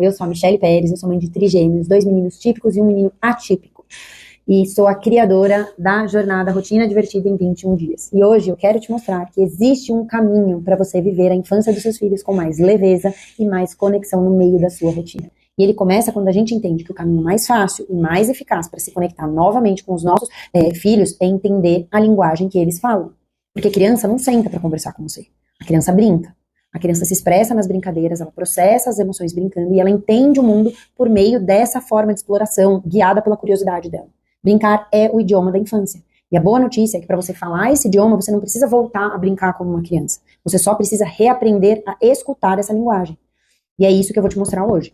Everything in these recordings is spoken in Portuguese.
Eu sou a Michele Pérez, eu sou mãe de trigêmeos, 2 meninos típicos e um menino atípico. E sou a criadora da jornada Rotina Divertida em 21 dias. E hoje eu quero te mostrar que existe um caminho para você viver a infância dos seus filhos com mais leveza e mais conexão no meio da sua rotina. E ele começa quando a gente entende que o caminho mais fácil e mais eficaz para se conectar novamente com os nossos filhos é entender a linguagem que eles falam. Porque criança não senta para conversar com você. A criança brinca. A criança se expressa nas brincadeiras, ela processa as emoções brincando e ela entende o mundo por meio dessa forma de exploração, guiada pela curiosidade dela. Brincar é o idioma da infância. E a boa notícia é que para você falar esse idioma, você não precisa voltar a brincar como uma criança. Você só precisa reaprender a escutar essa linguagem. E é isso que eu vou te mostrar hoje.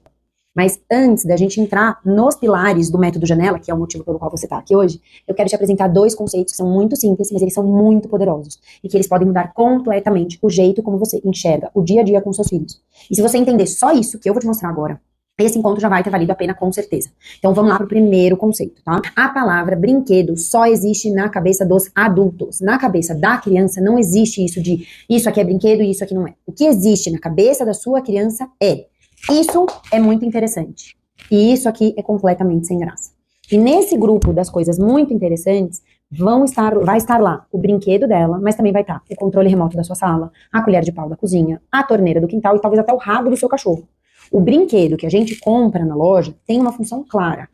Mas antes da gente entrar nos pilares do método Janela, que é o motivo pelo qual você está aqui hoje, eu quero te apresentar 2 conceitos que são muito simples, mas eles são muito poderosos. E que eles podem mudar completamente o jeito como você enxerga o dia a dia com seus filhos. E se você entender só isso que eu vou te mostrar agora, esse encontro já vai ter valido a pena com certeza. Então vamos lá pro primeiro conceito, tá? A palavra brinquedo só existe na cabeça dos adultos. Na cabeça da criança não existe isso de isso aqui é brinquedo e isso aqui não é. O que existe na cabeça da sua criança é: isso é muito interessante. E isso aqui é completamente sem graça. E nesse grupo das coisas muito interessantes, vai estar lá o brinquedo dela, mas também vai estar o controle remoto da sua sala, a colher de pau da cozinha, a torneira do quintal e talvez até o rabo do seu cachorro. O brinquedo que a gente compra na loja tem uma função clara,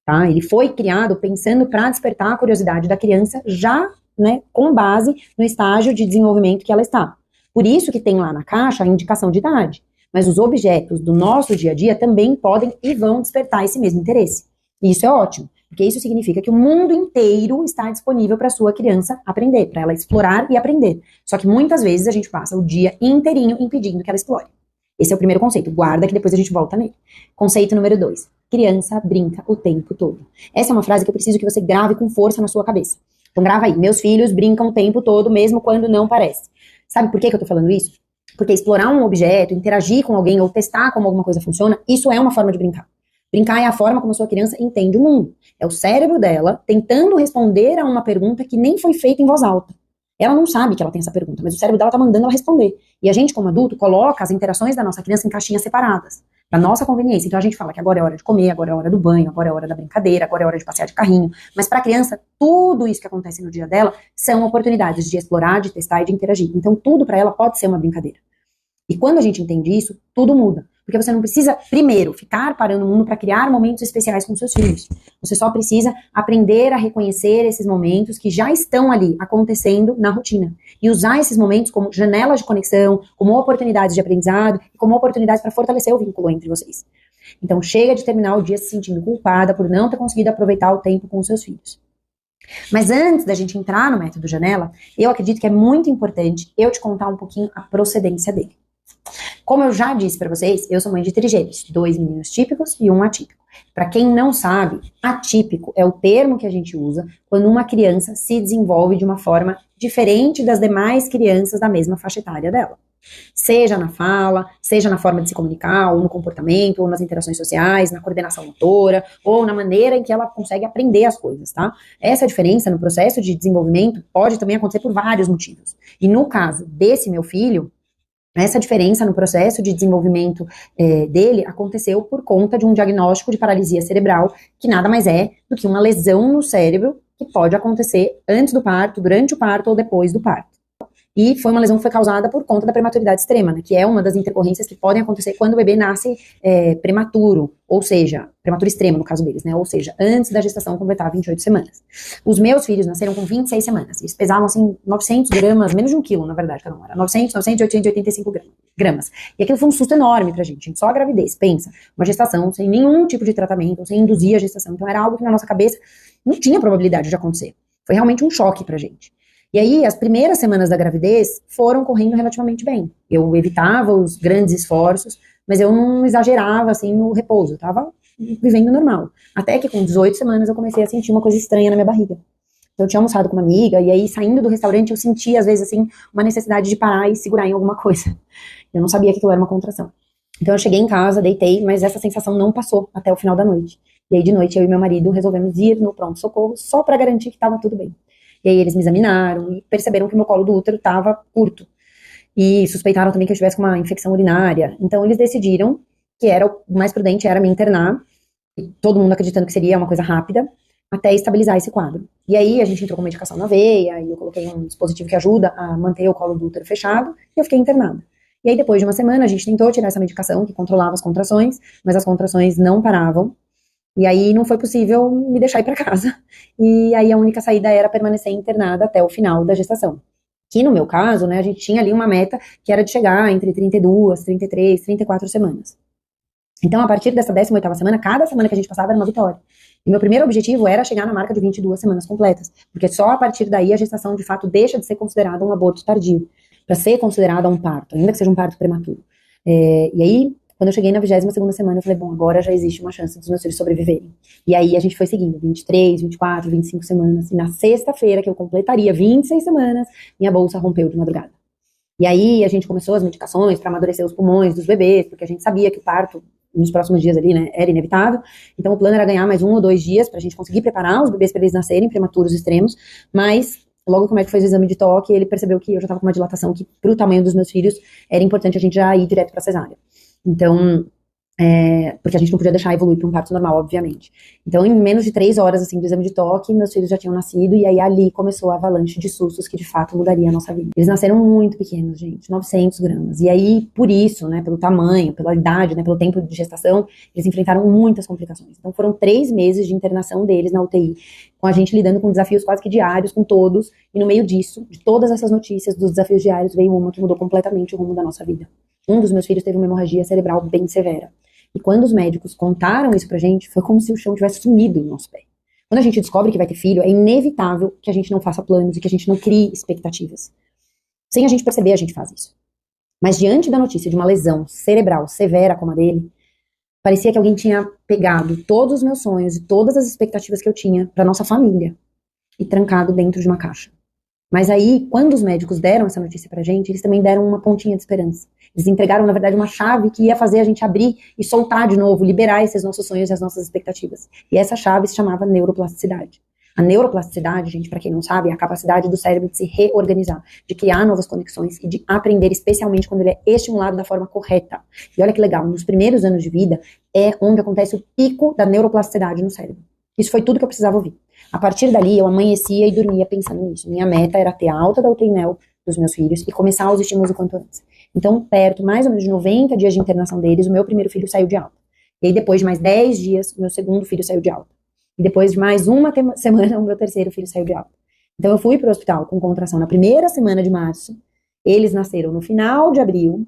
tá? Ele foi criado pensando para despertar a curiosidade da criança já, né, com base no estágio de desenvolvimento que ela está. Por isso que tem lá na caixa a indicação de idade. Mas os objetos do nosso dia a dia também podem e vão despertar esse mesmo interesse. E isso é ótimo, porque isso significa que o mundo inteiro está disponível para a sua criança aprender, para ela explorar e aprender. Só que muitas vezes a gente passa o dia inteirinho impedindo que ela explore. Esse é o primeiro conceito, guarda que depois a gente volta nele. Conceito número 2, criança brinca o tempo todo. Essa é uma frase que eu preciso que você grave com força na sua cabeça. Então grava aí, meus filhos brincam o tempo todo, mesmo quando não parece. Sabe por que eu tô falando isso? Porque explorar um objeto, interagir com alguém ou testar como alguma coisa funciona, isso é uma forma de brincar. Brincar é a forma como a sua criança entende o mundo. É o cérebro dela tentando responder a uma pergunta que nem foi feita em voz alta. Ela não sabe que ela tem essa pergunta, mas o cérebro dela tá mandando ela responder. E a gente, como adulto, coloca as interações da nossa criança em caixinhas separadas, para nossa conveniência. Então a gente fala que agora é hora de comer, agora é hora do banho, agora é hora da brincadeira, agora é hora de passear de carrinho. Mas para a criança, tudo isso que acontece no dia dela são oportunidades de explorar, de testar e de interagir. Então tudo para ela pode ser uma brincadeira. E quando a gente entende isso, tudo muda. Porque você não precisa, primeiro, ficar parando o mundo para criar momentos especiais com seus filhos. Você só precisa aprender a reconhecer esses momentos que já estão ali, acontecendo na rotina. E usar esses momentos como janelas de conexão, como oportunidades de aprendizado, e como oportunidades para fortalecer o vínculo entre vocês. Então, chega de terminar o dia se sentindo culpada por não ter conseguido aproveitar o tempo com os seus filhos. Mas antes da gente entrar no método Janela, eu acredito que é muito importante eu te contar um pouquinho a procedência dele. Como eu já disse para vocês, eu sou mãe de trigêmeos, 2 meninos típicos e um atípico. Para quem não sabe, atípico é o termo que a gente usa quando uma criança se desenvolve de uma forma diferente das demais crianças da mesma faixa etária dela. Seja na fala, seja na forma de se comunicar, ou no comportamento, ou nas interações sociais, na coordenação motora, ou na maneira em que ela consegue aprender as coisas, tá? Essa diferença no processo de desenvolvimento pode também acontecer por vários motivos. E no caso desse meu filho, essa diferença no processo de desenvolvimento dele aconteceu por conta de um diagnóstico de paralisia cerebral, que nada mais é do que uma lesão no cérebro que pode acontecer antes do parto, durante o parto ou depois do parto. E foi uma lesão que foi causada por conta da prematuridade extrema, né, que é uma das intercorrências que podem acontecer quando o bebê nasce prematuro, ou seja, prematuro extremo no caso deles, né, ou seja, antes da gestação completar 28 semanas. Os meus filhos nasceram com 26 semanas, eles pesavam assim 900 gramas, menos de 1 quilo na verdade, cada um era 900 e 885 gramas. E aquilo foi um susto enorme pra gente só a gravidez, pensa, uma gestação sem nenhum tipo de tratamento, sem induzir a gestação, então era algo que na nossa cabeça não tinha probabilidade de acontecer. Foi realmente um choque pra gente. E aí, as primeiras semanas da gravidez foram correndo relativamente bem. Eu evitava os grandes esforços, mas eu não exagerava, assim, no repouso. Eu tava vivendo normal. Até que com 18 semanas eu comecei a sentir uma coisa estranha na minha barriga. Então, eu tinha almoçado com uma amiga, e aí, saindo do restaurante, eu sentia, às vezes, assim, uma necessidade de parar e segurar em alguma coisa. Eu não sabia que aquilo era uma contração. Então, eu cheguei em casa, deitei, mas essa sensação não passou até o final da noite. E aí, de noite, eu e meu marido resolvemos ir no pronto-socorro só pra garantir que tava tudo bem. E aí eles me examinaram e perceberam que o meu colo do útero estava curto. E suspeitaram também que eu estivesse com uma infecção urinária. Então eles decidiram que era o mais prudente, era me internar, e todo mundo acreditando que seria uma coisa rápida, até estabilizar esse quadro. E aí a gente entrou com medicação na veia, e eu coloquei um dispositivo que ajuda a manter o colo do útero fechado, e eu fiquei internada. E aí depois de uma semana a gente tentou tirar essa medicação que controlava as contrações, mas as contrações não paravam, e aí não foi possível me deixar ir para casa. E aí a única saída era permanecer internada até o final da gestação. Que no meu caso, né, a gente tinha ali uma meta que era de chegar entre 32, 33, 34 semanas. Então, a partir dessa 18ª semana, cada semana que a gente passava era uma vitória. E meu primeiro objetivo era chegar na marca de 22 semanas completas, porque só a partir daí a gestação, de fato, deixa de ser considerada um aborto tardio, para ser considerada um parto, ainda que seja um parto prematuro. E aí, quando eu cheguei na 22ª semana, eu falei, bom, agora já existe uma chance dos meus filhos sobreviverem. E aí a gente foi seguindo, 23, 24, 25 semanas, e na sexta-feira, que eu completaria 26 semanas, minha bolsa rompeu de madrugada. E aí a gente começou as medicações para amadurecer os pulmões dos bebês, porque a gente sabia que o parto nos próximos dias ali, né, era inevitável. Então o plano era ganhar mais 1 ou 2 dias pra gente conseguir preparar os bebês para eles nascerem prematuros extremos, mas logo que o médico fez o exame de toque, ele percebeu que eu já tava com uma dilatação que pro tamanho dos meus filhos era importante a gente já ir direto pra cesárea. Então, porque a gente não podia deixar evoluir para um parto normal, obviamente. Então, em menos de 3 horas, assim, do exame de toque, meus filhos já tinham nascido, e aí ali começou a avalanche de sustos que, de fato, mudaria a nossa vida. Eles nasceram muito pequenos, gente, 900 gramas. E aí, por isso, né, pelo tamanho, pela idade, né, pelo tempo de gestação, eles enfrentaram muitas complicações. Então, foram 3 meses de internação deles na UTI, com a gente lidando com desafios quase que diários, com todos, e no meio disso, de todas essas notícias, dos desafios diários, veio uma que mudou completamente o rumo da nossa vida. Um dos meus filhos teve uma hemorragia cerebral bem severa. E quando os médicos contaram isso pra gente, foi como se o chão tivesse sumido no nosso pé. Quando a gente descobre que vai ter filho, é inevitável que a gente não faça planos e que a gente não crie expectativas. Sem a gente perceber, a gente faz isso. Mas diante da notícia de uma lesão cerebral severa como a dele, parecia que alguém tinha pegado todos os meus sonhos e todas as expectativas que eu tinha pra nossa família e trancado dentro de uma caixa. Mas aí, quando os médicos deram essa notícia pra gente, eles também deram uma pontinha de esperança. Eles entregaram, na verdade, uma chave que ia fazer a gente abrir e soltar de novo, liberar esses nossos sonhos e as nossas expectativas. E essa chave se chamava neuroplasticidade. A neuroplasticidade, gente, pra quem não sabe, é a capacidade do cérebro de se reorganizar, de criar novas conexões e de aprender, especialmente quando ele é estimulado da forma correta. E olha que legal, nos primeiros anos de vida é onde acontece o pico da neuroplasticidade no cérebro. Isso foi tudo que eu precisava ouvir. A partir dali, eu amanhecia e dormia pensando nisso. Minha meta era ter a alta da UTI-NEL dos meus filhos e começar os estímulos o quanto antes. Então, perto, mais ou menos de 90 dias de internação deles, o meu primeiro filho saiu de alta. E aí, depois de mais 10 dias, o meu segundo filho saiu de alta. E depois de mais uma semana, o meu terceiro filho saiu de alta. Então, eu fui para o hospital com contração na primeira semana de março. Eles nasceram no final de abril.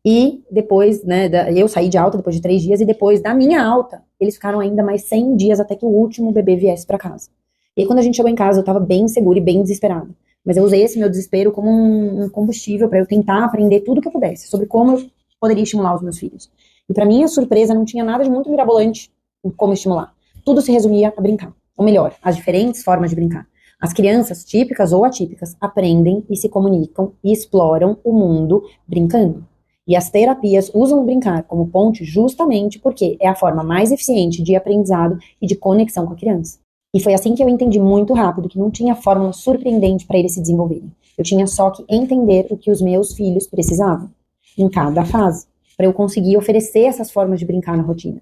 E depois, né, eu saí de alta depois de 3 dias, e depois da minha alta, eles ficaram ainda mais 100 dias até que o último bebê viesse pra casa. E aí, quando a gente chegou em casa, eu tava bem segura e bem desesperada. Mas eu usei esse meu desespero como um combustível pra eu tentar aprender tudo que eu pudesse sobre como eu poderia estimular os meus filhos. E pra minha surpresa, não tinha nada de muito mirabolante em como estimular. Tudo se resumia a brincar. Ou melhor, as diferentes formas de brincar. As crianças, típicas ou atípicas, aprendem e se comunicam e exploram o mundo brincando. E as terapias usam o brincar como ponte justamente porque é a forma mais eficiente de aprendizado e de conexão com a criança. E foi assim que eu entendi muito rápido que não tinha fórmula surpreendente para eles se desenvolverem. Eu tinha só que entender o que os meus filhos precisavam, em cada fase, para eu conseguir oferecer essas formas de brincar na rotina,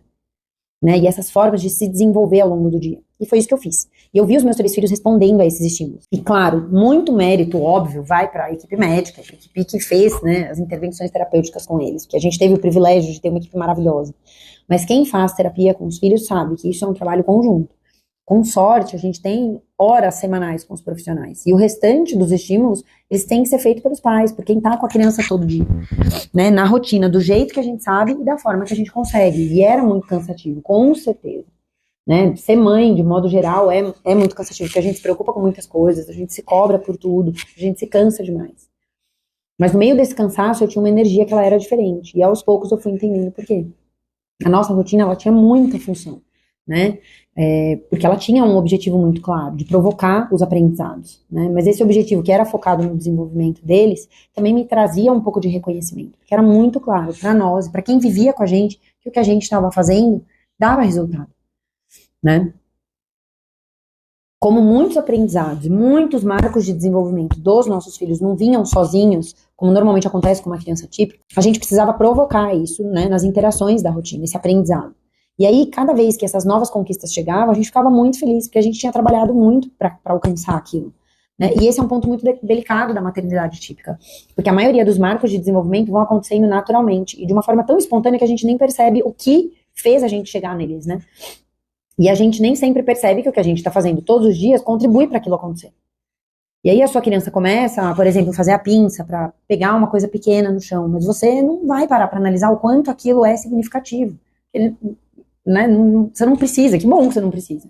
né? E essas formas de se desenvolver ao longo do dia. E foi isso que eu fiz. E eu vi os meus 3 filhos respondendo a esses estímulos. E claro, muito mérito, óbvio, vai para a equipe médica, a equipe que fez, né, as intervenções terapêuticas com eles, porque a gente teve o privilégio de ter uma equipe maravilhosa. Mas quem faz terapia com os filhos sabe que isso é um trabalho conjunto. Com sorte, a gente tem horas semanais com os profissionais. E o restante dos estímulos, eles têm que ser feitos pelos pais, por quem tá com a criança todo dia, né, na rotina, do jeito que a gente sabe e da forma que a gente consegue. E era muito cansativo, com certeza. Né? Ser mãe, de modo geral, é muito cansativo, porque a gente se preocupa com muitas coisas, a gente se cobra por tudo, a gente se cansa demais. Mas no meio desse cansaço, eu tinha uma energia que ela era diferente. E aos poucos eu fui entendendo por quê. A nossa rotina, ela tinha muita função, né? Porque ela tinha um objetivo muito claro, de provocar os aprendizados, né? Mas esse objetivo, que era focado no desenvolvimento deles, também me trazia um pouco de reconhecimento, porque era muito claro para nós, para quem vivia com a gente, que o que a gente estava fazendo dava resultado, né? Como muitos aprendizados, muitos marcos de desenvolvimento dos nossos filhos não vinham sozinhos, como normalmente acontece com uma criança típica, a gente precisava provocar isso, né, nas interações da rotina, esse aprendizado. E aí, cada vez que essas novas conquistas chegavam, a gente ficava muito feliz, porque a gente tinha trabalhado muito para alcançar aquilo. Né? E esse é um ponto muito delicado da maternidade típica, porque a maioria dos marcos de desenvolvimento vão acontecendo naturalmente, e de uma forma tão espontânea que a gente nem percebe o que fez a gente chegar neles, né? E a gente nem sempre percebe que o que a gente está fazendo todos os dias contribui para aquilo acontecer. E aí a sua criança começa, por exemplo, fazer a pinça para pegar uma coisa pequena no chão, mas você não vai parar para analisar o quanto aquilo é significativo. Ele, né, você não precisa, que bom que você não precisa.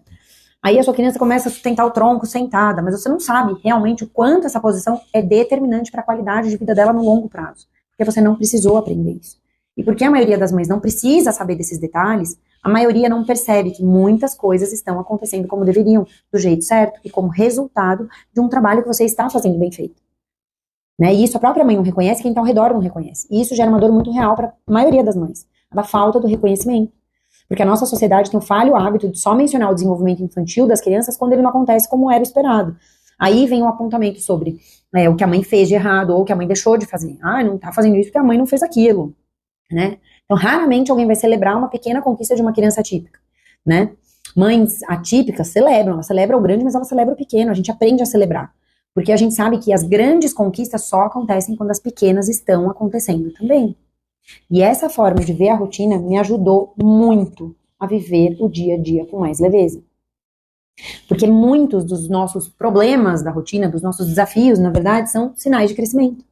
Aí a sua criança começa a sustentar o tronco sentada, mas você não sabe realmente o quanto essa posição é determinante para a qualidade de vida dela no longo prazo, porque você não precisou aprender isso. E porque a maioria das mães não precisa saber desses detalhes, a maioria não percebe que muitas coisas estão acontecendo como deveriam, do jeito certo e como resultado de um trabalho que você está fazendo bem feito. Né? E isso a própria mãe não reconhece, quem está ao redor não reconhece. E isso gera uma dor muito real para a maioria das mães, da falta do reconhecimento. Porque a nossa sociedade tem o falho hábito de só mencionar o desenvolvimento infantil das crianças quando ele não acontece como era esperado. Aí vem um apontamento sobre o que a mãe fez de errado ou o que a mãe deixou de fazer. Ah, não está fazendo isso porque a mãe não fez aquilo. Né? Então, raramente alguém vai celebrar uma pequena conquista de uma criança atípica, né? Mães atípicas celebram, ela celebra o grande, mas ela celebra o pequeno, a gente aprende a celebrar, porque a gente sabe que as grandes conquistas só acontecem quando as pequenas estão acontecendo também. E essa forma de ver a rotina me ajudou muito a viver o dia a dia com mais leveza. Porque muitos dos nossos problemas da rotina, dos nossos desafios, na verdade, são sinais de crescimento,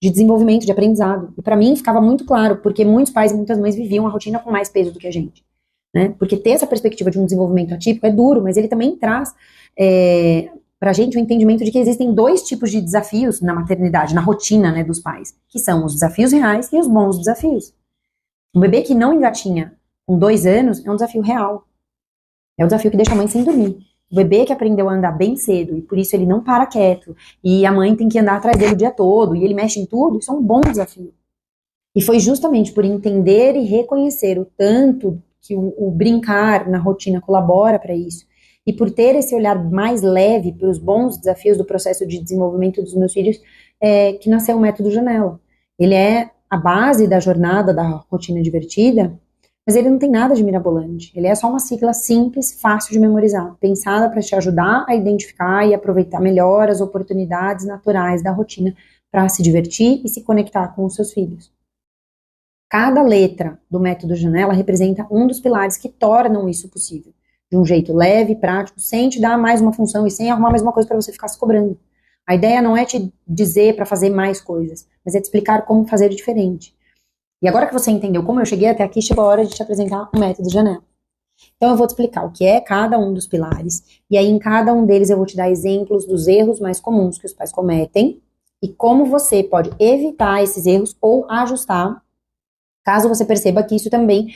de desenvolvimento, de aprendizado. E para mim ficava muito claro, porque muitos pais e muitas mães viviam a rotina com mais peso do que a gente. Né? Porque ter essa perspectiva de um desenvolvimento atípico é duro, mas ele também traz pra gente o entendimento de que existem dois tipos de desafios na maternidade, na rotina, né, dos pais, que são os desafios reais e os bons desafios. Um bebê que não engatinha com 2 anos é um desafio real. É um desafio que deixa a mãe sem dormir. O bebê que aprendeu a andar bem cedo e por isso ele não para quieto e a mãe tem que andar atrás dele o dia todo e ele mexe em tudo, isso é um bom desafio. E foi justamente por entender e reconhecer o tanto que o brincar na rotina colabora para isso, e por ter esse olhar mais leve para os bons desafios do processo de desenvolvimento dos meus filhos, que nasceu o Método Janela. Ele é a base da jornada da rotina divertida, mas ele não tem nada de mirabolante. Ele é só uma sigla simples, fácil de memorizar, pensada para te ajudar a identificar e aproveitar melhor as oportunidades naturais da rotina para se divertir e se conectar com os seus filhos. Cada letra do Método Janela representa um dos pilares que tornam isso possível, de um jeito leve, prático, sem te dar mais uma função e sem arrumar mais uma coisa para você ficar se cobrando. A ideia não é te dizer para fazer mais coisas, mas é te explicar como fazer diferente. E agora que você entendeu como eu cheguei até aqui, chegou a hora de te apresentar o Método Janela. Então eu vou te explicar o que é cada um dos pilares, e aí em cada um deles eu vou te dar exemplos dos erros mais comuns que os pais cometem, e como você pode evitar esses erros ou ajustar, caso você perceba que isso também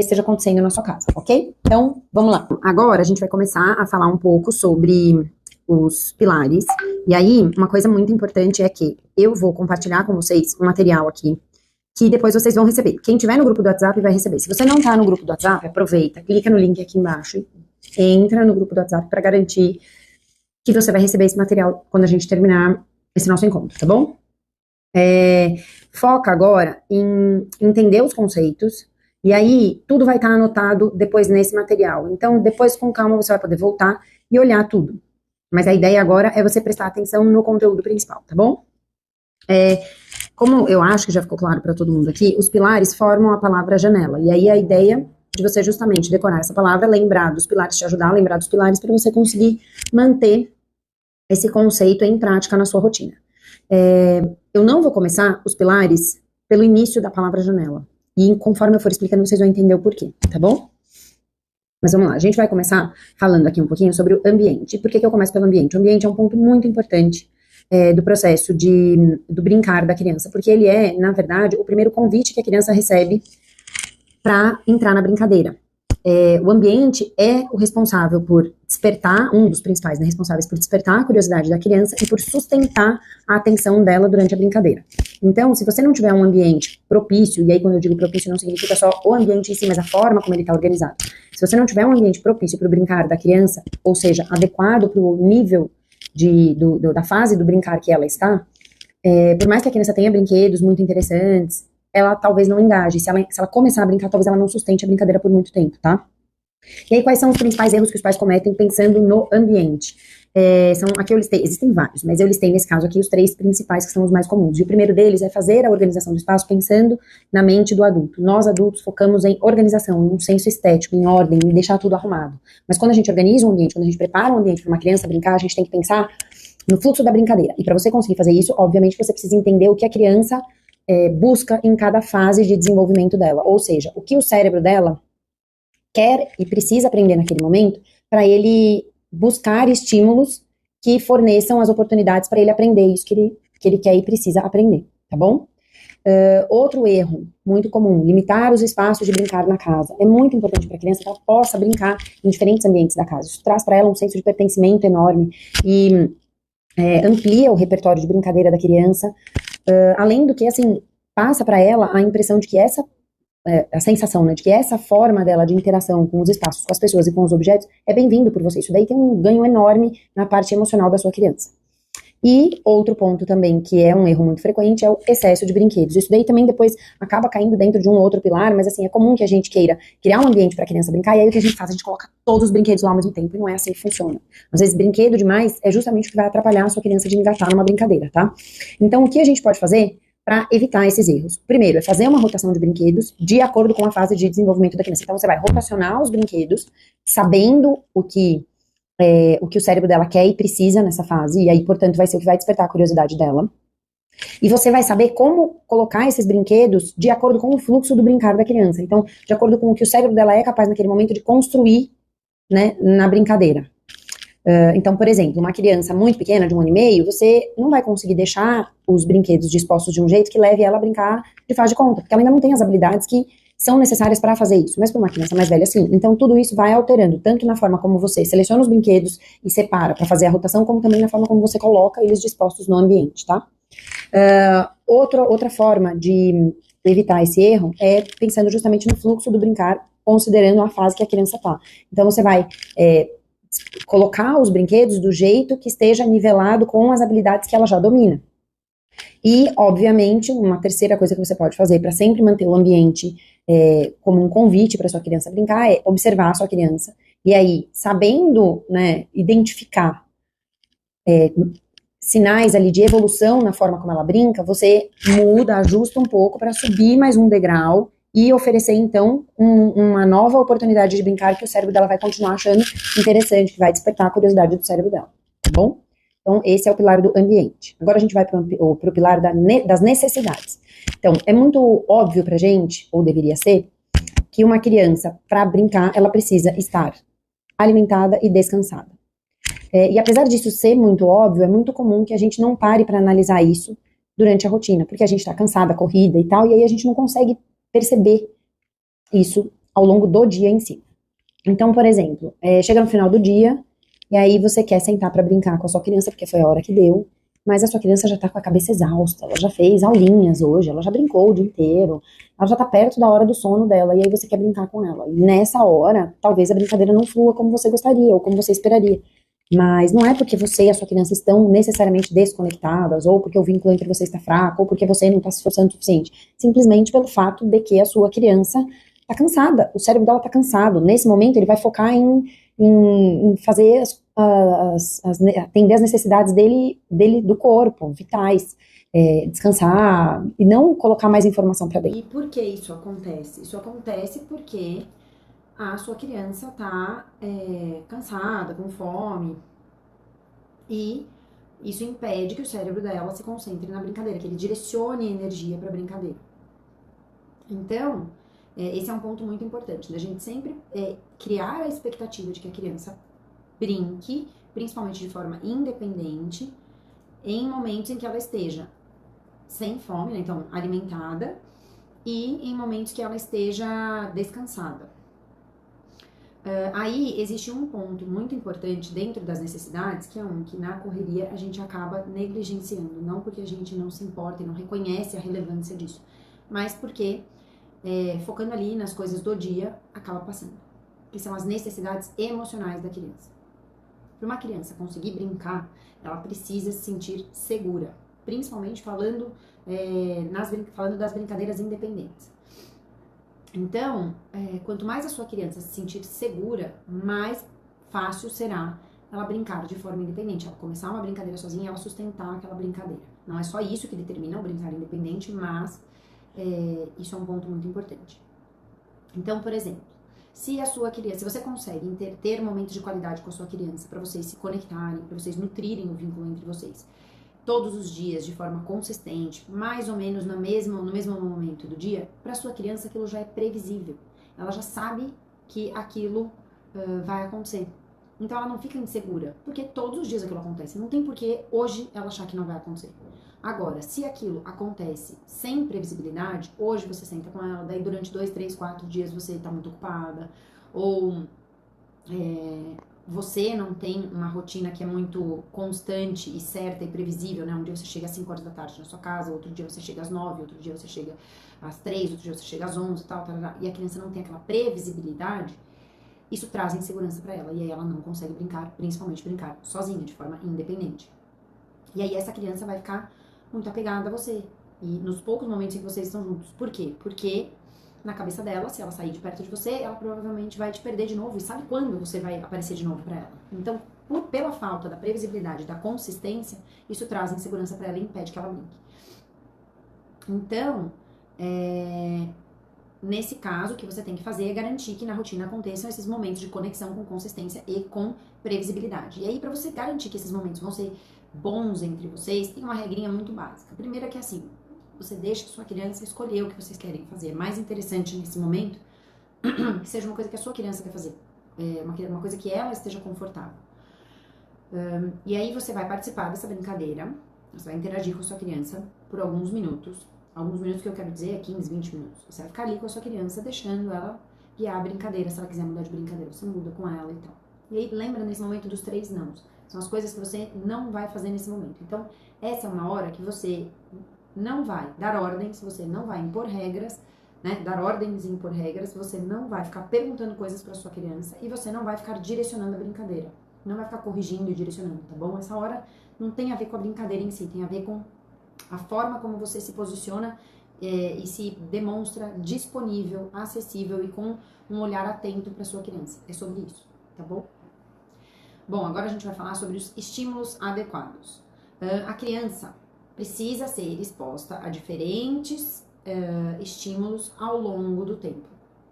esteja acontecendo na sua casa, ok? Então, vamos lá. Agora a gente vai começar a falar um pouco sobre os pilares, e aí uma coisa muito importante é que eu vou compartilhar com vocês um material aqui, que depois vocês vão receber. Quem tiver no grupo do WhatsApp vai receber. Se você não tá no grupo do WhatsApp, aproveita, clica no link aqui embaixo, entra no grupo do WhatsApp para garantir que você vai receber esse material quando a gente terminar esse nosso encontro, tá bom? Foca agora em entender os conceitos, e aí tudo vai estar anotado depois nesse material. Então, depois com calma você vai poder voltar e olhar tudo. Mas a ideia agora é você prestar atenção no conteúdo principal, tá bom? Como eu acho que já ficou claro para todo mundo aqui, os pilares formam a palavra janela. E aí a ideia de você justamente decorar essa palavra, lembrar dos pilares, te ajudar a lembrar dos pilares para você conseguir manter esse conceito em prática na sua rotina. Eu não vou começar os pilares pelo início da palavra janela. E conforme eu for explicando, vocês vão entender o porquê, tá bom? Mas vamos lá, a gente vai começar falando aqui um pouquinho sobre o ambiente. Por que eu começo pelo ambiente? O ambiente é um ponto muito importante do processo do brincar da criança, porque ele é, na verdade, o primeiro convite que a criança recebe para entrar na brincadeira. O ambiente é o responsável por despertar, um dos principais, né, responsáveis por despertar a curiosidade da criança e por sustentar a atenção dela durante a brincadeira. Então, se você não tiver um ambiente propício, e aí quando eu digo propício não significa só o ambiente em si, mas a forma como ele está organizado. Se você não tiver um ambiente propício para o brincar da criança, ou seja, adequado para o nível da fase do brincar que ela está, Por mais que a criança tenha brinquedos muito interessantes, ela talvez não engaje. Se ela começar a brincar, talvez ela não sustente a brincadeira por muito tempo, tá? E aí, quais são os principais erros que os pais cometem pensando no ambiente? Aqui eu listei, existem vários, mas eu listei nesse caso aqui os 3 principais que são os mais comuns. E o primeiro deles é fazer a organização do espaço pensando na mente do adulto. Nós, adultos, focamos em organização, em um senso estético, em ordem, em deixar tudo arrumado. Mas quando a gente organiza um ambiente, quando a gente prepara um ambiente para uma criança brincar, a gente tem que pensar no fluxo da brincadeira. E para você conseguir fazer isso, obviamente, você precisa entender o que a criança busca em cada fase de desenvolvimento dela. Ou seja, o que o cérebro dela quer e precisa aprender naquele momento para ele buscar estímulos que forneçam as oportunidades para ele aprender isso que ele quer e precisa aprender, tá bom? Outro erro muito comum, limitar os espaços de brincar na casa. É muito importante para a criança que ela possa brincar em diferentes ambientes da casa. Isso traz para ela um senso de pertencimento enorme e amplia o repertório de brincadeira da criança. Além do que, assim, passa para ela a impressão de que a sensação, né, de que essa forma dela de interação com os espaços, com as pessoas e com os objetos é bem-vindo por você. Isso daí tem um ganho enorme na parte emocional da sua criança. E outro ponto também, que é um erro muito frequente, é o excesso de brinquedos. Isso daí também depois acaba caindo dentro de um outro pilar, mas assim, é comum que a gente queira criar um ambiente para a criança brincar, e aí o que a gente faz? A gente coloca todos os brinquedos lá ao mesmo tempo, e não é assim que funciona. Às vezes, brinquedo demais é justamente o que vai atrapalhar a sua criança de engatar numa brincadeira, tá? Então, o que a gente pode fazer para evitar esses erros? Primeiro, é fazer uma rotação de brinquedos de acordo com a fase de desenvolvimento da criança. Então, você vai rotacionar os brinquedos, sabendo o que o cérebro dela quer e precisa nessa fase, e aí, portanto, vai ser o que vai despertar a curiosidade dela. E você vai saber como colocar esses brinquedos de acordo com o fluxo do brincar da criança. Então, de acordo com o que o cérebro dela é capaz naquele momento de construir, né, na brincadeira. Então, por exemplo, uma criança muito pequena, de 1 ano e meio, você não vai conseguir deixar os brinquedos dispostos de um jeito que leve ela a brincar de faz de conta, porque ela ainda não tem as habilidades que são necessárias para fazer isso, mas para uma criança mais velha, sim. Então, tudo isso vai alterando, tanto na forma como você seleciona os brinquedos e separa para fazer a rotação, como também na forma como você coloca eles dispostos no ambiente, tá? Outra forma de evitar esse erro é pensando justamente no fluxo do brincar, considerando a fase que a criança tá. Então, você vai colocar os brinquedos do jeito que esteja nivelado com as habilidades que ela já domina. E, obviamente, uma terceira coisa que você pode fazer para sempre manter o ambiente como um convite para sua criança brincar é observar a sua criança. E aí, sabendo, né, identificar sinais ali de evolução na forma como ela brinca, você muda, ajusta um pouco para subir mais um degrau e oferecer, então, uma nova oportunidade de brincar que o cérebro dela vai continuar achando interessante, que vai despertar a curiosidade do cérebro dela, tá bom? Então, esse é o pilar do ambiente. Agora a gente vai para o pilar das necessidades. Então, é muito óbvio pra gente, ou deveria ser, que uma criança, para brincar, ela precisa estar alimentada e descansada. E apesar disso ser muito óbvio, é muito comum que a gente não pare para analisar isso durante a rotina, porque a gente está cansada, corrida e tal, e aí a gente não consegue perceber isso ao longo do dia em si. Então, por exemplo, chega no final do dia, e aí você quer sentar para brincar com a sua criança, porque foi a hora que deu, mas a sua criança já tá com a cabeça exausta, ela já fez aulinhas hoje, ela já brincou o dia inteiro, ela já tá perto da hora do sono dela, e aí você quer brincar com ela. E nessa hora, talvez a brincadeira não flua como você gostaria, ou como você esperaria. Mas não é porque você e a sua criança estão necessariamente desconectadas, ou porque o vínculo entre vocês está fraco, ou porque você não está se esforçando o suficiente. Simplesmente pelo fato de que a sua criança está cansada, o cérebro dela está cansado. Nesse momento, ele vai focar em fazer atender as necessidades dele do corpo, vitais, descansar, e não colocar mais informação para dentro. E por que isso acontece? Isso acontece porque a sua criança tá cansada, com fome, e isso impede que o cérebro dela se concentre na brincadeira, que ele direcione a energia para a brincadeira. Então, esse é um ponto muito importante, da gente sempre criar a expectativa de que a criança brinque, principalmente de forma independente, em momentos em que ela esteja sem fome, né, então alimentada, e em momentos que ela esteja descansada. Aí existe um ponto muito importante dentro das necessidades, que é que na correria a gente acaba negligenciando, não porque a gente não se importa e não reconhece a relevância disso, mas porque focando ali nas coisas do dia, acaba passando, que são as necessidades emocionais da criança. Para uma criança conseguir brincar, ela precisa se sentir segura. principalmente falando, falando das brincadeiras independentes. Então, quanto mais a sua criança se sentir segura, mais fácil será ela brincar de forma independente, ela começar uma brincadeira sozinha e ela sustentar aquela brincadeira. Não é só isso que determina o brincar independente, mas isso é um ponto muito importante. Então, por exemplo, se você consegue ter momentos de qualidade com a sua criança, para vocês se conectarem, para vocês nutrirem o vínculo entre vocês, todos os dias, de forma consistente, mais ou menos no mesmo momento do dia, para sua criança aquilo já é previsível. Ela já sabe que aquilo vai acontecer. Então ela não fica insegura, porque todos os dias aquilo acontece. Não tem por que hoje ela achar que não vai acontecer. Agora, se aquilo acontece sem previsibilidade, hoje você senta com ela, daí durante 2, 3, 4 dias você tá muito ocupada, ou você não tem uma rotina que é muito constante e certa e previsível, né? Um dia você chega às 5 horas da tarde na sua casa, outro dia você chega às 9, outro dia você chega às 3, outro dia você chega às 11 e tal, e a criança não tem aquela previsibilidade, isso traz insegurança para ela, e aí ela não consegue brincar, principalmente brincar sozinha, de forma independente. E aí essa criança vai ficar muito apegada a você, e nos poucos momentos em que vocês estão juntos. Por quê? Porque na cabeça dela, se ela sair de perto de você, ela provavelmente vai te perder de novo, e sabe quando você vai aparecer de novo para ela. Então, pela falta da previsibilidade, da consistência, isso traz insegurança para ela e impede que ela brinque. Então, nesse caso, o que você tem que fazer é garantir que na rotina aconteçam esses momentos de conexão com consistência e com previsibilidade. E aí, para você garantir que esses momentos vão ser bons entre vocês, tem uma regrinha muito básica. A primeira que é assim, você deixa a sua criança escolher o que vocês querem fazer. É mais interessante nesse momento que seja uma coisa que a sua criança quer fazer. Uma coisa que ela esteja confortável. E aí você vai participar dessa brincadeira, você vai interagir com a sua criança por alguns minutos. Alguns minutos que eu quero dizer é 15, 20 minutos. Você vai ficar ali com a sua criança, deixando ela guiar a brincadeira. Se ela quiser mudar de brincadeira, você muda com ela e tal. E aí lembra nesse momento dos 3 nãos. São as coisas que você não vai fazer nesse momento. Então, essa é uma hora que você não vai dar ordens, você não vai impor regras, né? Dar ordens e impor regras, você não vai ficar perguntando coisas para sua criança e você não vai ficar direcionando a brincadeira. Não vai ficar corrigindo e direcionando, tá bom? Essa hora não tem a ver com a brincadeira em si, tem a ver com a forma como você se posiciona e se demonstra disponível, acessível e com um olhar atento para sua criança. É sobre isso, tá bom? Bom, agora a gente vai falar sobre os estímulos adequados. A criança precisa ser exposta a diferentes estímulos ao longo do tempo,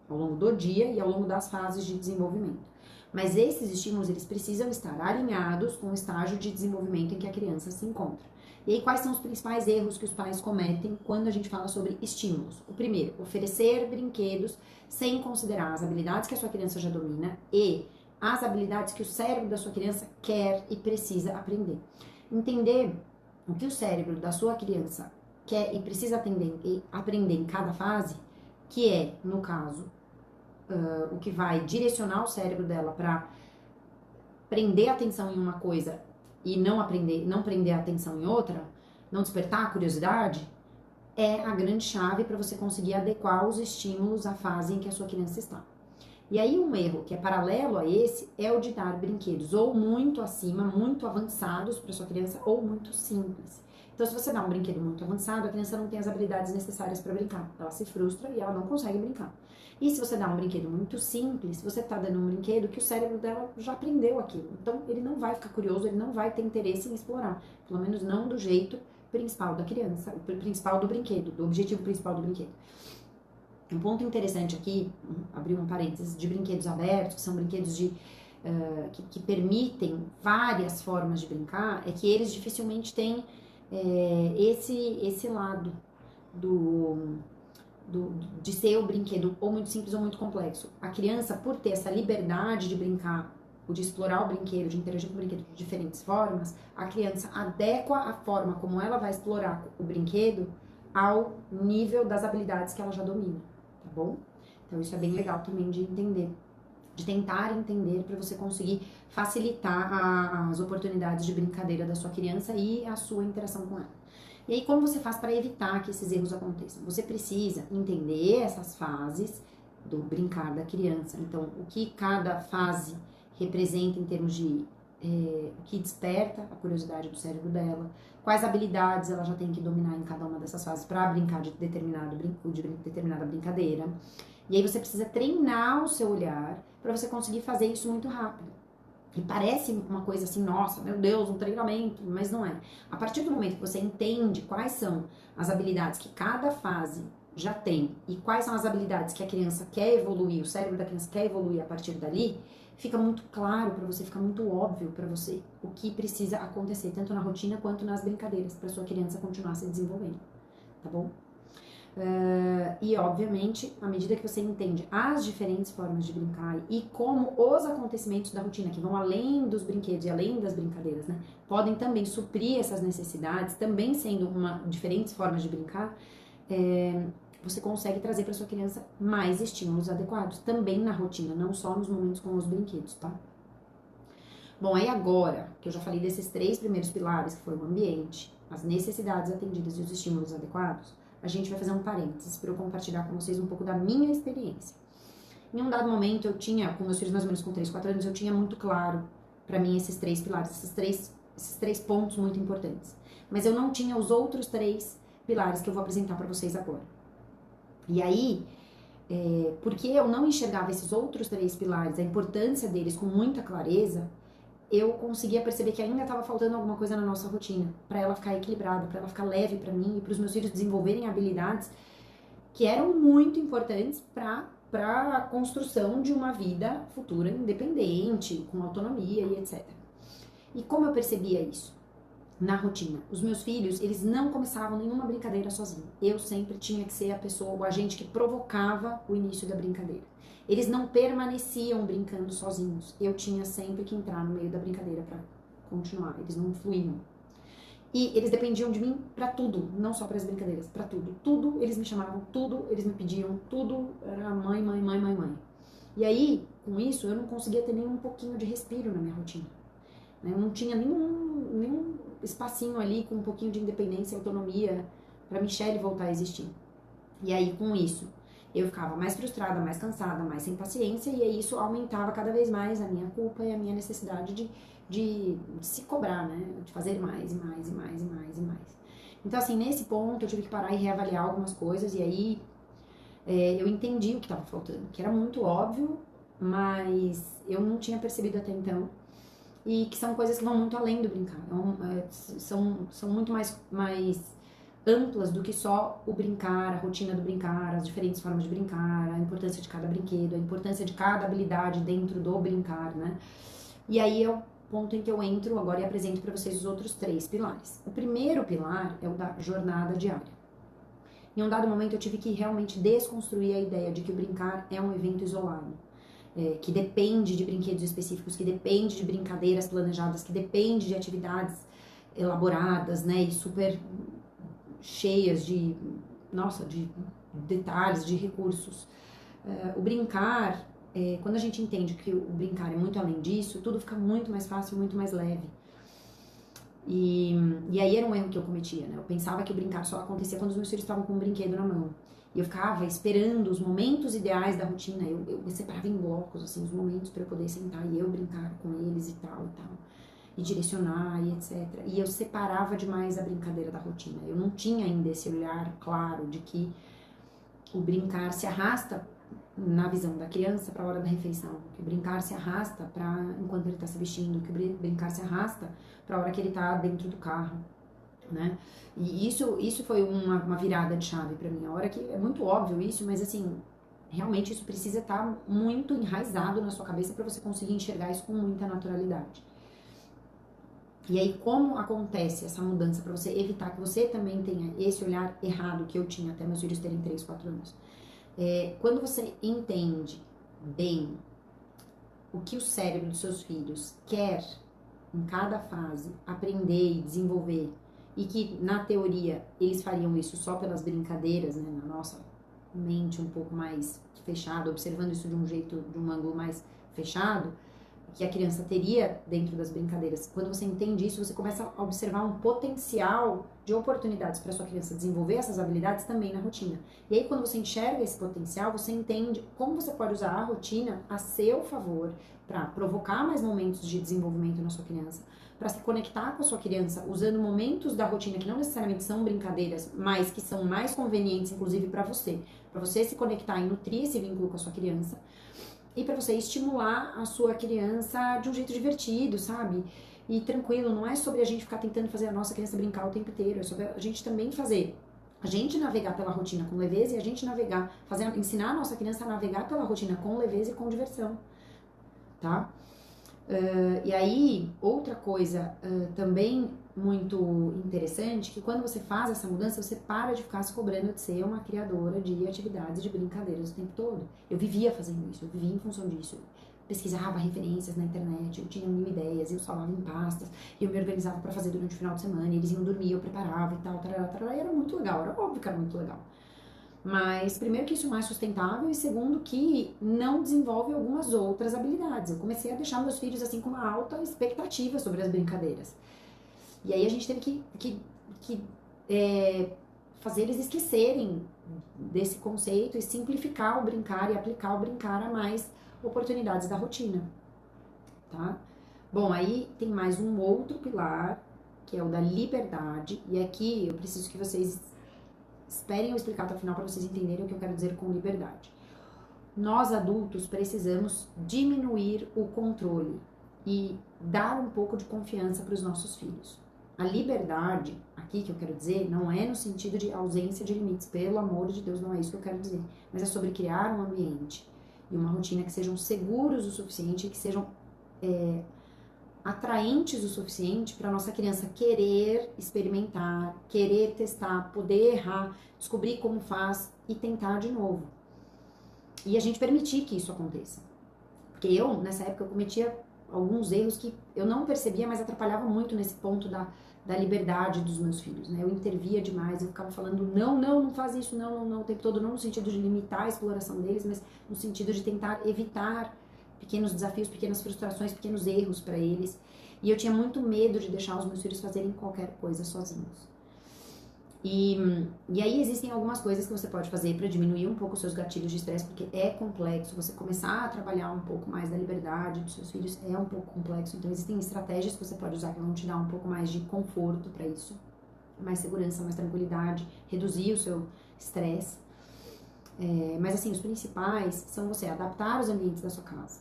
ao longo do dia e ao longo das fases de desenvolvimento. Mas esses estímulos, eles precisam estar alinhados com o estágio de desenvolvimento em que a criança se encontra. E aí, quais são os principais erros que os pais cometem quando a gente fala sobre estímulos? O primeiro, oferecer brinquedos sem considerar as habilidades que a sua criança já domina e as habilidades que o cérebro da sua criança quer e precisa aprender. Entender o que o cérebro da sua criança quer e precisa aprender em cada fase, que é, no caso, o que vai direcionar o cérebro dela para prender a atenção em uma coisa e não prender a atenção em outra, não despertar a curiosidade, é a grande chave para você conseguir adequar os estímulos à fase em que a sua criança está. E aí um erro que é paralelo a esse é o de dar brinquedos ou muito acima, muito avançados para sua criança ou muito simples. Então, se você dá um brinquedo muito avançado, a criança não tem as habilidades necessárias para brincar. Ela se frustra e ela não consegue brincar. E se você dá um brinquedo muito simples, você está dando um brinquedo que o cérebro dela já aprendeu aquilo. Então, ele não vai ficar curioso, ele não vai ter interesse em explorar. Pelo menos não do jeito principal da criança, o principal do brinquedo, do objetivo principal do brinquedo. Um ponto interessante aqui, abrir um parênteses, de brinquedos abertos, que são brinquedos que permitem várias formas de brincar, é que eles dificilmente têm esse lado de ser o brinquedo ou muito simples ou muito complexo. A criança, por ter essa liberdade de brincar, ou de explorar o brinquedo, de interagir com o brinquedo de diferentes formas, a criança adequa a forma como ela vai explorar o brinquedo ao nível das habilidades que ela já domina, tá bom? Então isso é bem legal também de entender, de tentar entender para você conseguir facilitar as oportunidades de brincadeira da sua criança e a sua interação com ela. E aí, como você faz para evitar que esses erros aconteçam? Você precisa entender essas fases do brincar da criança. Então, o que cada fase representa em termos de o que desperta a curiosidade do cérebro dela, quais habilidades ela já tem que dominar em cada uma dessas fases para brincar de determinada brincadeira. E aí você precisa treinar o seu olhar para você conseguir fazer isso muito rápido. E parece uma coisa assim, nossa, meu Deus, um treinamento, mas não é. A partir do momento que você entende quais são as habilidades que cada fase já tem e quais são as habilidades que a criança quer evoluir, o cérebro da criança quer evoluir a partir dali, fica muito claro para você, fica muito óbvio para você o que precisa acontecer, tanto na rotina quanto nas brincadeiras, para sua criança continuar se desenvolvendo, tá bom? E obviamente, à medida que você entende as diferentes formas de brincar e como os acontecimentos da rotina, que vão além dos brinquedos e além das brincadeiras, né, podem também suprir essas necessidades, também sendo diferentes formas de brincar, você consegue trazer para sua criança mais estímulos adequados, também na rotina, não só nos momentos com os brinquedos, tá? Bom, aí agora que eu já falei desses 3 primeiros pilares, que foram o ambiente, as necessidades atendidas e os estímulos adequados, a gente vai fazer um parênteses para eu compartilhar com vocês um pouco da minha experiência. Em um dado momento eu tinha, com meus filhos mais ou menos com 3, 4 anos, eu tinha muito claro para mim esses 3 pilares, esses três pontos muito importantes. Mas eu não tinha os outros 3 pilares que eu vou apresentar para vocês agora. E aí, porque eu não enxergava esses outros 3 pilares, a importância deles com muita clareza, eu conseguia perceber que ainda estava faltando alguma coisa na nossa rotina, para ela ficar equilibrada, para ela ficar leve para mim e para os meus filhos desenvolverem habilidades que eram muito importantes para a construção de uma vida futura independente, com autonomia e etc. E como eu percebia isso? Na rotina. Os meus filhos, eles não começavam nenhuma brincadeira sozinhos. Eu sempre tinha que ser a pessoa, o agente que provocava o início da brincadeira. Eles não permaneciam brincando sozinhos. Eu tinha sempre que entrar no meio da brincadeira para continuar. Eles não fluíam. E eles dependiam de mim para tudo, não só para as brincadeiras, para tudo. Tudo eles me chamavam, tudo eles me pediam, tudo era mãe, mãe, mãe, mãe, mãe. E aí, com isso, eu não conseguia ter nem um pouquinho de respiro na minha rotina. Eu não tinha nenhum espacinho ali com um pouquinho de independência e autonomia para Michelle voltar a existir. E aí, com isso, eu ficava mais frustrada, mais cansada, mais sem paciência, e aí isso aumentava cada vez mais a minha culpa e a minha necessidade de se cobrar, né? De fazer mais e mais e mais e mais e mais. Então, assim, nesse ponto eu tive que parar e reavaliar algumas coisas, e aí eu entendi o que estava faltando, que era muito óbvio, mas eu não tinha percebido até então, e que são coisas que vão muito além do brincar, são muito mais amplas do que só o brincar, a rotina do brincar, as diferentes formas de brincar, a importância de cada brinquedo, a importância de cada habilidade dentro do brincar, né? E aí é o ponto em que eu entro agora e apresento para vocês os outros 3 pilares. O primeiro pilar é o da jornada diária. Em um dado momento eu tive que realmente desconstruir a ideia de que o brincar é um evento isolado, que depende de brinquedos específicos, que depende de brincadeiras planejadas, que depende de atividades elaboradas, né, e super cheias de detalhes, de recursos. O brincar, quando a gente entende que o brincar é muito além disso, tudo fica muito mais fácil, muito mais leve. E aí era um erro que eu cometia, né? Eu pensava que o brincar só acontecia quando os meus filhos estavam com um brinquedo na mão. E eu ficava esperando os momentos ideais da rotina. Eu separava em blocos, assim, os momentos para eu poder sentar e eu brincar com eles e tal. E direcionar e etc. E eu separava demais a brincadeira da rotina. Eu não tinha ainda esse olhar claro de que o brincar se arrasta na visão da criança para a hora da refeição, que o brincar se arrasta para enquanto ele está se vestindo, que o brincar se arrasta para a hora que ele está dentro do carro, né? E isso foi uma virada de chave para mim. A hora que é muito óbvio isso, mas assim, realmente isso precisa estar muito enraizado na sua cabeça para você conseguir enxergar isso com muita naturalidade. E aí, como acontece essa mudança para você evitar que você também tenha esse olhar errado que eu tinha até meus filhos terem 3, 4 anos? Quando você entende bem o que o cérebro dos seus filhos quer em cada fase aprender e desenvolver, e que na teoria eles fariam isso só pelas brincadeiras, né, na nossa mente um pouco mais fechada, observando isso de um jeito, de um ângulo mais fechado, que a criança teria dentro das brincadeiras. Quando você entende isso, você começa a observar um potencial de oportunidades para sua criança desenvolver essas habilidades também na rotina. E aí, quando você enxerga esse potencial, você entende como você pode usar a rotina a seu favor para provocar mais momentos de desenvolvimento na sua criança, para se conectar com a sua criança, usando momentos da rotina que não necessariamente são brincadeiras, mas que são mais convenientes, inclusive para você se conectar e nutrir esse vínculo com a sua criança, e para você estimular a sua criança de um jeito divertido, sabe? E tranquilo, não é sobre a gente ficar tentando fazer a nossa criança brincar o tempo inteiro, é sobre a gente também fazer, a gente navegar pela rotina com leveza e a gente navegar, ensinar a nossa criança a navegar pela rotina com leveza e com diversão, tá? E aí, outra coisa também muito interessante, que quando você faz essa mudança, você para de ficar se cobrando de ser uma criadora de atividades, de brincadeiras o tempo todo. Eu vivia fazendo isso, eu vivia em função disso. Eu pesquisava referências na internet, eu tinha mil ideias, eu salvava em pastas, eu me organizava para fazer durante o final de semana, eles iam dormir, eu preparava e tal, tarará, tarará, e era muito legal, era óbvio que era muito legal. Mas, primeiro, que isso não é sustentável, e segundo, que não desenvolve algumas outras habilidades. Eu comecei a deixar meus filhos assim com uma alta expectativa sobre as brincadeiras. E aí a gente teve que fazer eles esquecerem desse conceito e simplificar o brincar e aplicar o brincar a mais oportunidades da rotina, tá? Bom, aí tem mais um outro pilar, que é o da liberdade, e aqui eu preciso que vocês esperem eu explicar até o final para vocês entenderem o que eu quero dizer com liberdade. Nós adultos precisamos diminuir o controle e dar um pouco de confiança para os nossos filhos. A liberdade, aqui que eu quero dizer, não é no sentido de ausência de limites, pelo amor de Deus, não é isso que eu quero dizer, mas é sobre criar um ambiente e uma rotina que sejam seguros o suficiente e que sejam atraentes o suficiente para nossa criança querer experimentar, querer testar, poder errar, descobrir como faz e tentar de novo. E a gente permitir que isso aconteça. Porque eu, nessa época, eu cometia alguns erros que eu não percebia, mas atrapalhavam muito nesse ponto da liberdade dos meus filhos, né? Eu intervia demais, eu ficava falando não faz isso, não, o tempo todo, não no sentido de limitar a exploração deles, mas no sentido de tentar evitar pequenos desafios, pequenas frustrações, pequenos erros para eles. E eu tinha muito medo de deixar os meus filhos fazerem qualquer coisa sozinhos. E aí existem algumas coisas que você pode fazer para diminuir um pouco os seus gatilhos de estresse, porque é complexo. Você começar a trabalhar um pouco mais da liberdade dos seus filhos é um pouco complexo. Então existem estratégias que você pode usar que vão te dar um pouco mais de conforto para isso, mais segurança, mais tranquilidade, reduzir o seu estresse. Mas assim, os principais são você adaptar os ambientes da sua casa.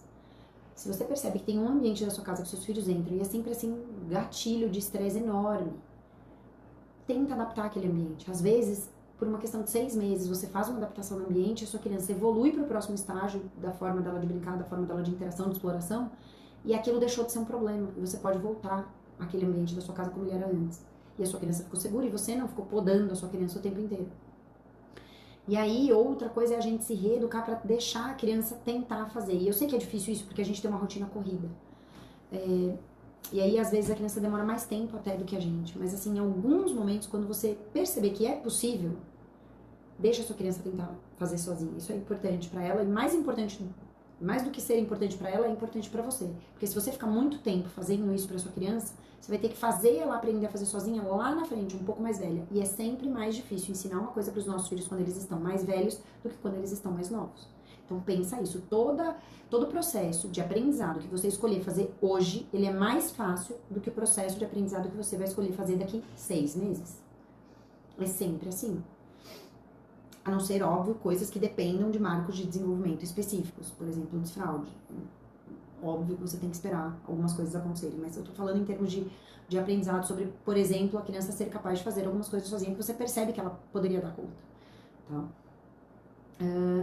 Se você percebe que tem um ambiente da sua casa que seus filhos entram e é sempre assim um gatilho de estresse enorme, tenta adaptar aquele ambiente. Às vezes, por uma questão de 6 meses, você faz uma adaptação no ambiente, a sua criança evolui para o próximo estágio da forma dela de brincar, da forma dela de interação, de exploração, e aquilo deixou de ser um problema. E você pode voltar àquele ambiente da sua casa como ele era antes. E a sua criança ficou segura e você não ficou podando a sua criança o tempo inteiro. E aí, outra coisa é a gente se reeducar para deixar a criança tentar fazer. E eu sei que é difícil isso, porque a gente tem uma rotina corrida. E aí, às vezes, a criança demora mais tempo até do que a gente. Mas, assim, em alguns momentos, quando você perceber que é possível, deixa a sua criança tentar fazer sozinha. Isso é importante para ela. E mais importante, mais do que ser importante para ela, é importante para você. Porque se você ficar muito tempo fazendo isso para sua criança, você vai ter que fazer ela aprender a fazer sozinha lá na frente, um pouco mais velha. E é sempre mais difícil ensinar uma coisa para os nossos filhos quando eles estão mais velhos do que quando eles estão mais novos. Então pensa isso, todo o processo de aprendizado que você escolher fazer hoje, ele é mais fácil do que o processo de aprendizado que você vai escolher fazer daqui 6 meses. É sempre assim. A não ser, óbvio, coisas que dependam de marcos de desenvolvimento específicos, por exemplo, desfraude. Óbvio que você tem que esperar algumas coisas acontecerem, mas eu tô falando em termos de aprendizado sobre, por exemplo, a criança ser capaz de fazer algumas coisas sozinha que você percebe que ela poderia dar conta, tá?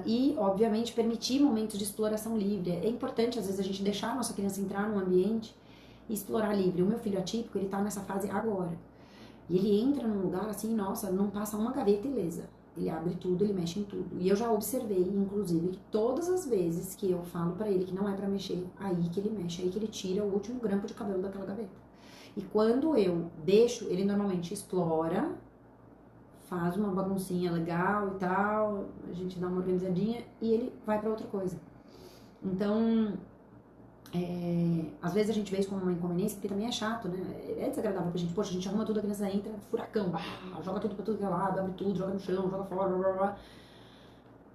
E, obviamente, permitir momentos de exploração livre. É importante, às vezes, a gente deixar a nossa criança entrar num ambiente e explorar livre. O meu filho atípico, ele tá nessa fase agora. E ele entra num lugar assim, nossa, não passa uma gaveta ilesa. Ele abre tudo, ele mexe em tudo. E eu já observei, inclusive, que todas as vezes que eu falo pra ele que não é pra mexer, aí que ele mexe, aí que ele tira o último grampo de cabelo daquela gaveta. E quando eu deixo, ele normalmente explora, faz uma baguncinha legal e tal, a gente dá uma organizadinha e ele vai pra outra coisa. Então, Às vezes a gente vê isso como uma inconveniência, porque também é chato, né? É desagradável pra gente. Poxa, a gente arruma tudo, a criança entra, furacão, joga tudo pra tudo que é lado, abre tudo, joga no chão, joga fora, blá, blá, blá.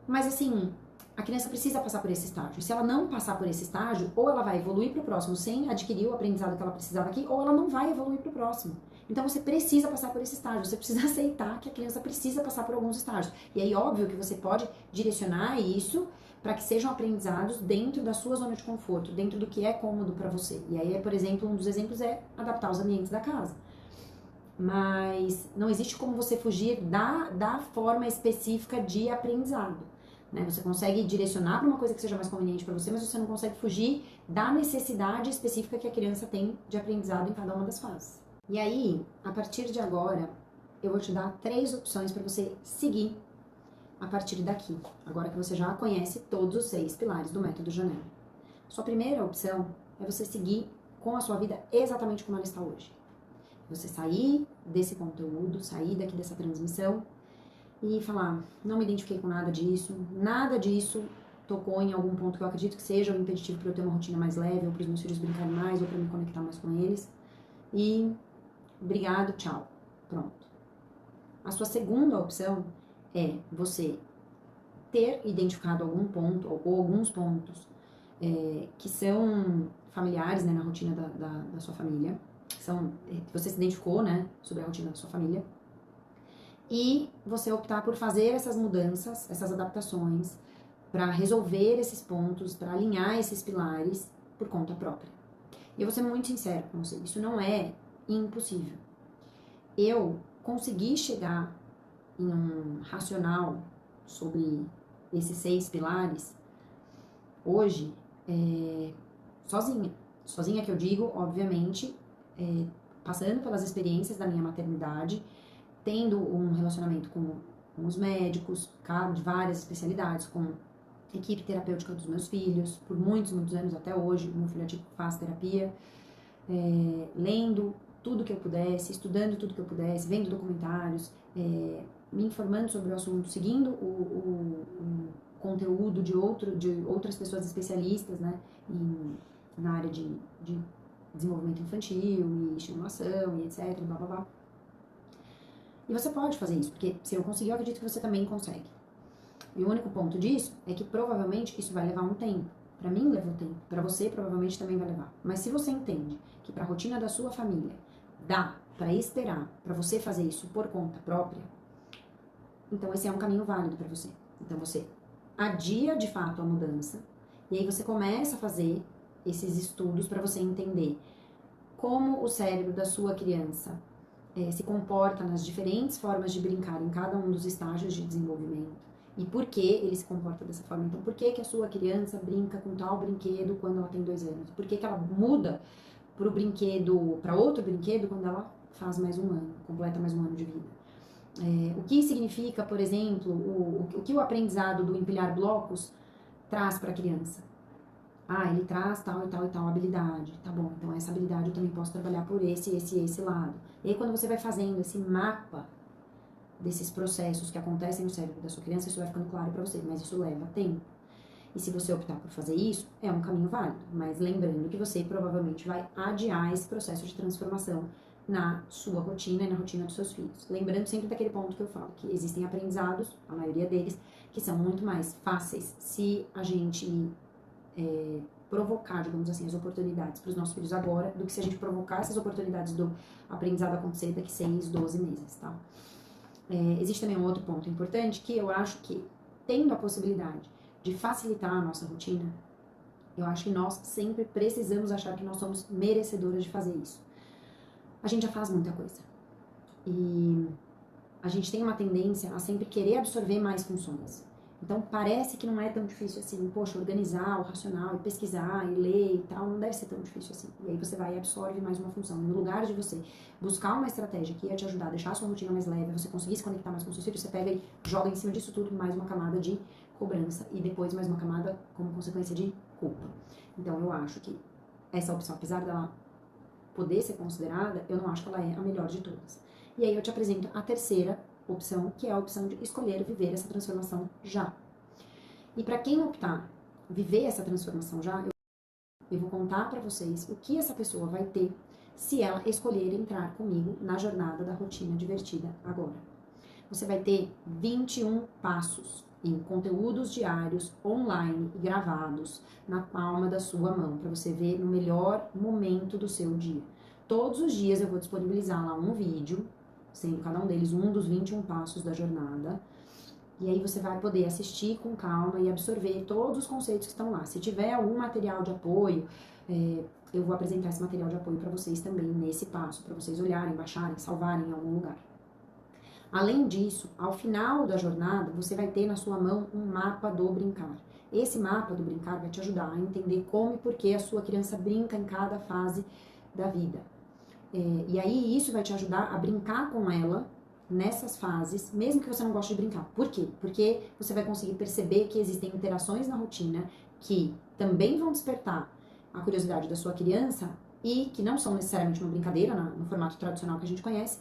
Mas assim, a criança precisa passar por esse estágio. E se ela não passar por esse estágio, ou ela vai evoluir pro próximo sem adquirir o aprendizado que ela precisava aqui, ou ela não vai evoluir pro próximo. Então você precisa passar por esse estágio, você precisa aceitar que a criança precisa passar por alguns estágios. E aí, óbvio que você pode direcionar isso para que sejam aprendizados dentro da sua zona de conforto, dentro do que é cômodo para você. E aí, por exemplo, um dos exemplos é adaptar os ambientes da casa. Mas não existe como você fugir da forma específica de aprendizado. Né? Você consegue direcionar para uma coisa que seja mais conveniente para você, mas você não consegue fugir da necessidade específica que a criança tem de aprendizado em cada uma das fases. E aí, a partir de agora, eu vou te dar 3 opções para você seguir a partir daqui, agora que você já conhece todos os 6 pilares do método Janela. Sua primeira opção é você seguir com a sua vida exatamente como ela está hoje. Você sair desse conteúdo, sair daqui dessa transmissão e falar, não me identifiquei com nada disso tocou em algum ponto que eu acredito que seja um impeditivo para eu ter uma rotina mais leve, ou para os meus filhos brincarem mais, ou para me conectar mais com eles. E obrigado, tchau. Pronto. A sua segunda opção é você ter identificado algum ponto, ou alguns pontos, que são familiares, né, na rotina da sua família, que você se identificou, né, sobre a rotina da sua família, e você optar por fazer essas mudanças, essas adaptações, para resolver esses pontos, para alinhar esses pilares por conta própria. E eu vou ser muito sincera com você, isso não é impossível. Eu consegui chegar em um racional sobre esses 6 pilares hoje, sozinha. Sozinha que eu digo, obviamente, passando pelas experiências da minha maternidade, tendo um relacionamento com os médicos, de várias especialidades, com a equipe terapêutica dos meus filhos, por muitos, muitos anos até hoje, o meu filho faz terapia, lendo tudo que eu pudesse, estudando tudo que eu pudesse, vendo documentários, me informando sobre o assunto, seguindo o conteúdo de outras pessoas especialistas, né, na área de desenvolvimento infantil e estimulação e etc, blá blá blá. E você pode fazer isso, porque se eu conseguir, eu acredito que você também consegue. E o único ponto disso é que provavelmente isso vai levar um tempo. Para mim levou tempo, para você provavelmente também vai levar. Mas se você entende que para a rotina da sua família dá para esperar para você fazer isso por conta própria, então esse é um caminho válido para você. Então você adia de fato a mudança e aí você começa a fazer esses estudos para você entender como o cérebro da sua criança se comporta nas diferentes formas de brincar em cada um dos estágios de desenvolvimento e por que ele se comporta dessa forma. Então, por que a sua criança brinca com tal brinquedo quando ela tem 2 anos? Por que ela muda para outro brinquedo quando ela faz mais um ano, completa mais um ano de vida? O que significa, por exemplo, o que o aprendizado do empilhar blocos traz para a criança? Ele traz tal e tal e tal habilidade. Tá bom, então essa habilidade eu também posso trabalhar por esse lado. E aí quando você vai fazendo esse mapa desses processos que acontecem no cérebro da sua criança, isso vai ficando claro para você, mas isso leva tempo. E se você optar por fazer isso, é um caminho válido. Mas lembrando que você provavelmente vai adiar esse processo de transformação na sua rotina e na rotina dos seus filhos. Lembrando sempre daquele ponto que eu falo, que existem aprendizados, a maioria deles, que são muito mais fáceis se a gente provocar, digamos assim, as oportunidades para os nossos filhos agora, do que se a gente provocar essas oportunidades do aprendizado acontecer daqui 6, 12 meses, tá? Existe também um outro ponto importante que eu acho que, tendo a possibilidade de facilitar a nossa rotina, eu acho que nós sempre precisamos achar que nós somos merecedoras de fazer isso. A gente já faz muita coisa. E a gente tem uma tendência a sempre querer absorver mais funções. Então, parece que não é tão difícil assim. Poxa, organizar o racional, e pesquisar, e ler e tal, não deve ser tão difícil assim. E aí você vai e absorve mais uma função. No lugar de você buscar uma estratégia que ia te ajudar a deixar a sua rotina mais leve, você conseguir se conectar mais com seus filhos, você pega e joga em cima disso tudo mais uma camada de cobrança e depois mais uma camada como consequência de culpa. Então, eu acho que essa opção, apesar dela poder ser considerada, eu não acho que ela é a melhor de todas. E aí eu te apresento a terceira opção, que é a opção de escolher viver essa transformação já. E para quem optar viver essa transformação já, eu vou contar pra vocês o que essa pessoa vai ter se ela escolher entrar comigo na jornada da rotina divertida agora. Você vai ter 21 passos em conteúdos diários, online e gravados, na palma da sua mão, para você ver no melhor momento do seu dia. Todos os dias eu vou disponibilizar lá um vídeo, sendo cada um deles um dos 21 passos da jornada. E aí você vai poder assistir com calma e absorver todos os conceitos que estão lá. Se tiver algum material de apoio, eu vou apresentar esse material de apoio para vocês também nesse passo, para vocês olharem, baixarem, salvarem em algum lugar. Além disso, ao final da jornada, você vai ter na sua mão um mapa do brincar. Esse mapa do brincar vai te ajudar a entender como e por que a sua criança brinca em cada fase da vida. E aí isso vai te ajudar a brincar com ela nessas fases, mesmo que você não goste de brincar. Por quê? Porque você vai conseguir perceber que existem interações na rotina que também vão despertar a curiosidade da sua criança e que não são necessariamente uma brincadeira no formato tradicional que a gente conhece,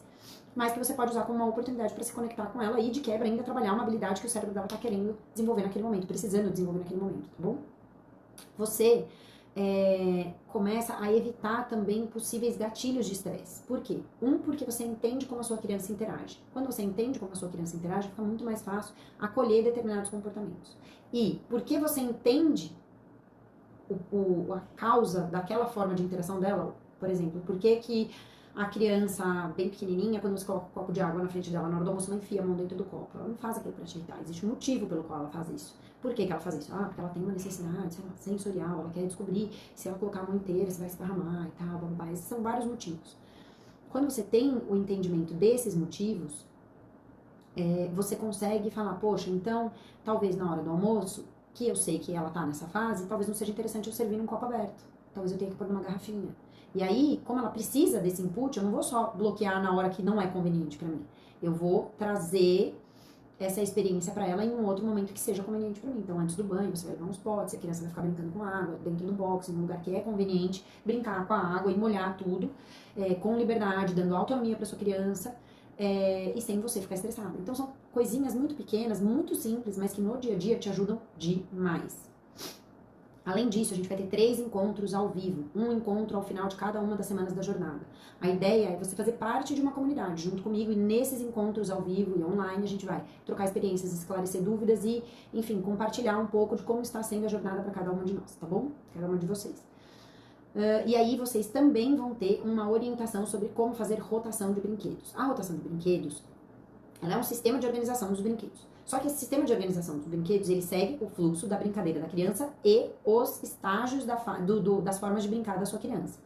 mas que você pode usar como uma oportunidade para se conectar com ela e, de quebra, ainda trabalhar uma habilidade que o cérebro dela está querendo desenvolver naquele momento, precisando desenvolver naquele momento, tá bom? Você começa a evitar também possíveis gatilhos de estresse. Por quê? Porque você entende como a sua criança interage. Quando você entende como a sua criança interage, fica muito mais fácil acolher determinados comportamentos. E porque você entende a causa daquela forma de interação dela, por exemplo, por que a criança bem pequenininha, quando você coloca um copo de água na frente dela na hora do almoço, ela enfia a mão dentro do copo. Ela não faz aquilo pra te irritar. Existe um motivo pelo qual ela faz isso. Por que ela faz isso? Porque ela tem uma necessidade, sei lá, sensorial. Ela quer descobrir se ela colocar a mão inteira, se vai esparramar e tal, blá. Esses são vários motivos. Quando você tem o entendimento desses motivos, você consegue falar, poxa, então, talvez na hora do almoço, que eu sei que ela tá nessa fase, talvez não seja interessante eu servir num copo aberto. Talvez eu tenha que pôr numa garrafinha. E aí, como ela precisa desse input, eu não vou só bloquear na hora que não é conveniente pra mim. Eu vou trazer essa experiência pra ela em um outro momento que seja conveniente pra mim. Então, antes do banho, você vai levar uns potes, a criança vai ficar brincando com água, dentro do box, em um lugar que é conveniente, brincar com a água e molhar tudo, com liberdade, dando autonomia pra sua criança, e sem você ficar estressado. Então, são coisinhas muito pequenas, muito simples, mas que no dia a dia te ajudam demais. Além disso, a gente vai ter 3 encontros ao vivo, um encontro ao final de cada uma das semanas da jornada. A ideia é você fazer parte de uma comunidade junto comigo, e nesses encontros ao vivo e online a gente vai trocar experiências, esclarecer dúvidas e, enfim, compartilhar um pouco de como está sendo a jornada para cada uma de nós, tá bom? Cada uma de vocês. E aí vocês também vão ter uma orientação sobre como fazer rotação de brinquedos. A rotação de brinquedos, ela é um sistema de organização dos brinquedos. Só que esse sistema de organização dos brinquedos, ele segue o fluxo da brincadeira da criança e os estágios das formas de brincar da sua criança.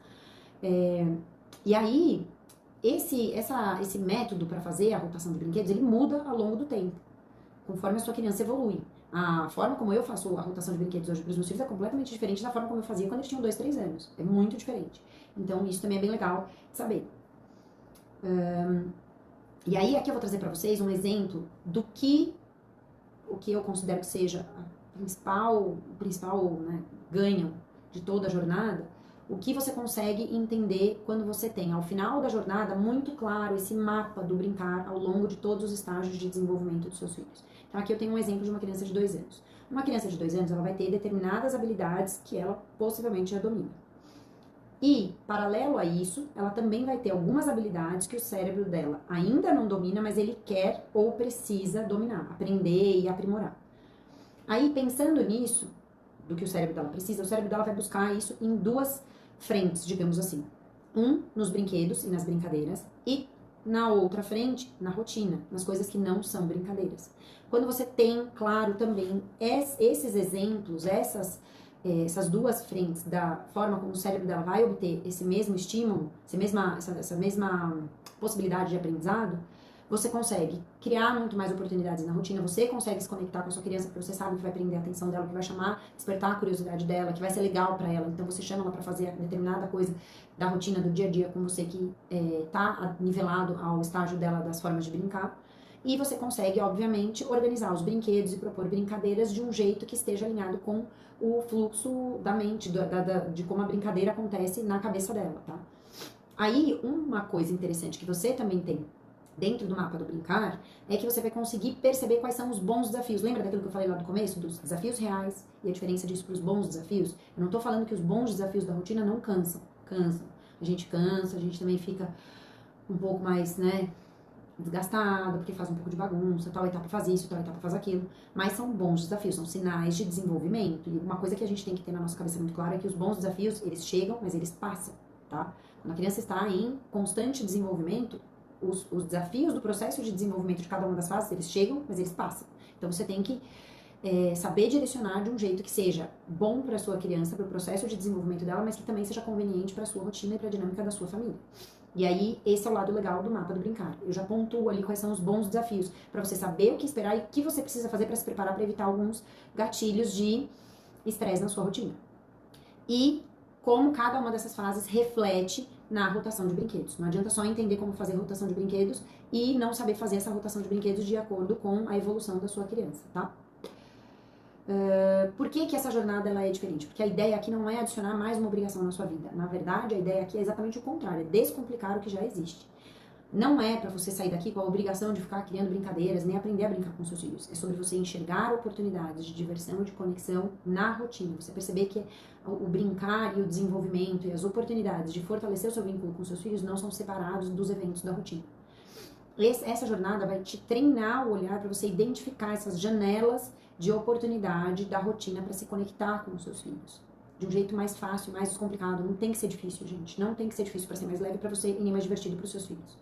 E aí, esse método para fazer a rotação de brinquedos, ele muda ao longo do tempo, conforme a sua criança evolui. A forma como eu faço a rotação de brinquedos hoje para os meus filhos é completamente diferente da forma como eu fazia quando eles tinham 2, 3 anos. É muito diferente. Então, isso também é bem legal de saber. E aí, aqui eu vou trazer para vocês um exemplo do o que eu considero que seja o principal, né, ganho de toda a jornada, o que você consegue entender quando você tem, ao final da jornada, muito claro esse mapa do brincar ao longo de todos os estágios de desenvolvimento dos seus filhos. Então, aqui eu tenho um exemplo de uma criança de 2 anos. Uma criança de 2 anos, ela vai ter determinadas habilidades que ela possivelmente já domina. E, paralelo a isso, ela também vai ter algumas habilidades que o cérebro dela ainda não domina, mas ele quer ou precisa dominar, aprender e aprimorar. Aí, pensando nisso, do que o cérebro dela precisa, o cérebro dela vai buscar isso em 2 frentes, digamos assim. Nos brinquedos e nas brincadeiras, e na outra frente, na rotina, nas coisas que não são brincadeiras. Quando você tem, claro, também esses exemplos, essas 2 frentes da forma como o cérebro dela vai obter esse mesmo estímulo, essa mesma possibilidade de aprendizado, você consegue criar muito mais oportunidades na rotina, você consegue se conectar com a sua criança, porque você sabe que vai prender a atenção dela, que vai despertar a curiosidade dela, que vai ser legal pra ela. Então você chama ela pra fazer determinada coisa da rotina, do dia a dia com você, que tá nivelado ao estágio dela das formas de brincar. E você consegue, obviamente, organizar os brinquedos e propor brincadeiras de um jeito que esteja alinhado com o fluxo da mente, de como a brincadeira acontece na cabeça dela, tá? Aí, uma coisa interessante que você também tem dentro do mapa do brincar, é que você vai conseguir perceber quais são os bons desafios. Lembra daquilo que eu falei lá no começo? Dos desafios reais e a diferença disso para os bons desafios? Eu não tô falando que os bons desafios da rotina não cansam. Cansam. A gente cansa, a gente também fica um pouco mais, né, desgastada, porque faz um pouco de bagunça, tal etapa faz isso, tal etapa faz aquilo. Mas são bons desafios, são sinais de desenvolvimento. E uma coisa que a gente tem que ter na nossa cabeça muito clara é que os bons desafios, eles chegam, mas eles passam, tá? Quando a criança está em constante desenvolvimento, os desafios do processo de desenvolvimento de cada uma das fases, eles chegam, mas eles passam. Então você tem que saber direcionar de um jeito que seja bom para a sua criança, para o processo de desenvolvimento dela, mas que também seja conveniente para a sua rotina e para a dinâmica da sua família. E aí, esse é o lado legal do mapa do brincar. Eu já pontuo ali quais são os bons desafios, para você saber o que esperar e o que você precisa fazer para se preparar para evitar alguns gatilhos de estresse na sua rotina. E como cada uma dessas fases reflete na rotação de brinquedos. Não adianta só entender como fazer rotação de brinquedos e não saber fazer essa rotação de brinquedos de acordo com a evolução da sua criança, tá? Por que essa jornada ela é diferente? Porque a ideia aqui não é adicionar mais uma obrigação na sua vida. Na verdade, a ideia aqui é exatamente o contrário, é descomplicar o que já existe. Não é para você sair daqui com a obrigação de ficar criando brincadeiras, nem aprender a brincar com seus filhos. É sobre você enxergar oportunidades de diversão e de conexão na rotina. Você perceber que o brincar e o desenvolvimento e as oportunidades de fortalecer o seu vínculo com seus filhos não são separados dos eventos da rotina. Essa jornada vai te treinar o olhar para você identificar essas janelas de oportunidade da rotina para se conectar com os seus filhos. De um jeito mais fácil, mais descomplicado. Não tem que ser difícil, gente. Não tem que ser difícil para ser mais leve para você e nem mais divertido para os seus filhos.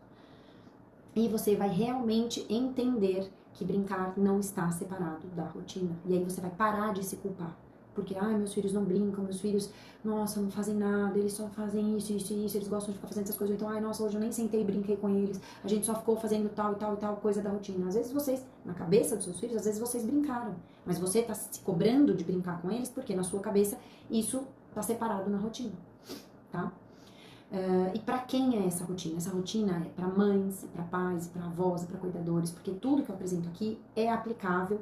E você vai realmente entender que brincar não está separado da rotina. E aí você vai parar de se culpar. Porque, meus filhos não brincam, meus filhos, nossa, não fazem nada, eles só fazem isso, isso e isso, eles gostam de ficar fazendo essas coisas. Então, nossa, hoje eu nem sentei e brinquei com eles, a gente só ficou fazendo tal e tal e tal coisa da rotina. Às vezes vocês, na cabeça dos seus filhos, às vezes vocês brincaram, mas você tá se cobrando de brincar com eles porque na sua cabeça isso tá separado na rotina, tá? E para quem é essa rotina? Essa rotina é para mães, para pais, para avós, para cuidadores, porque tudo que eu apresento aqui é aplicável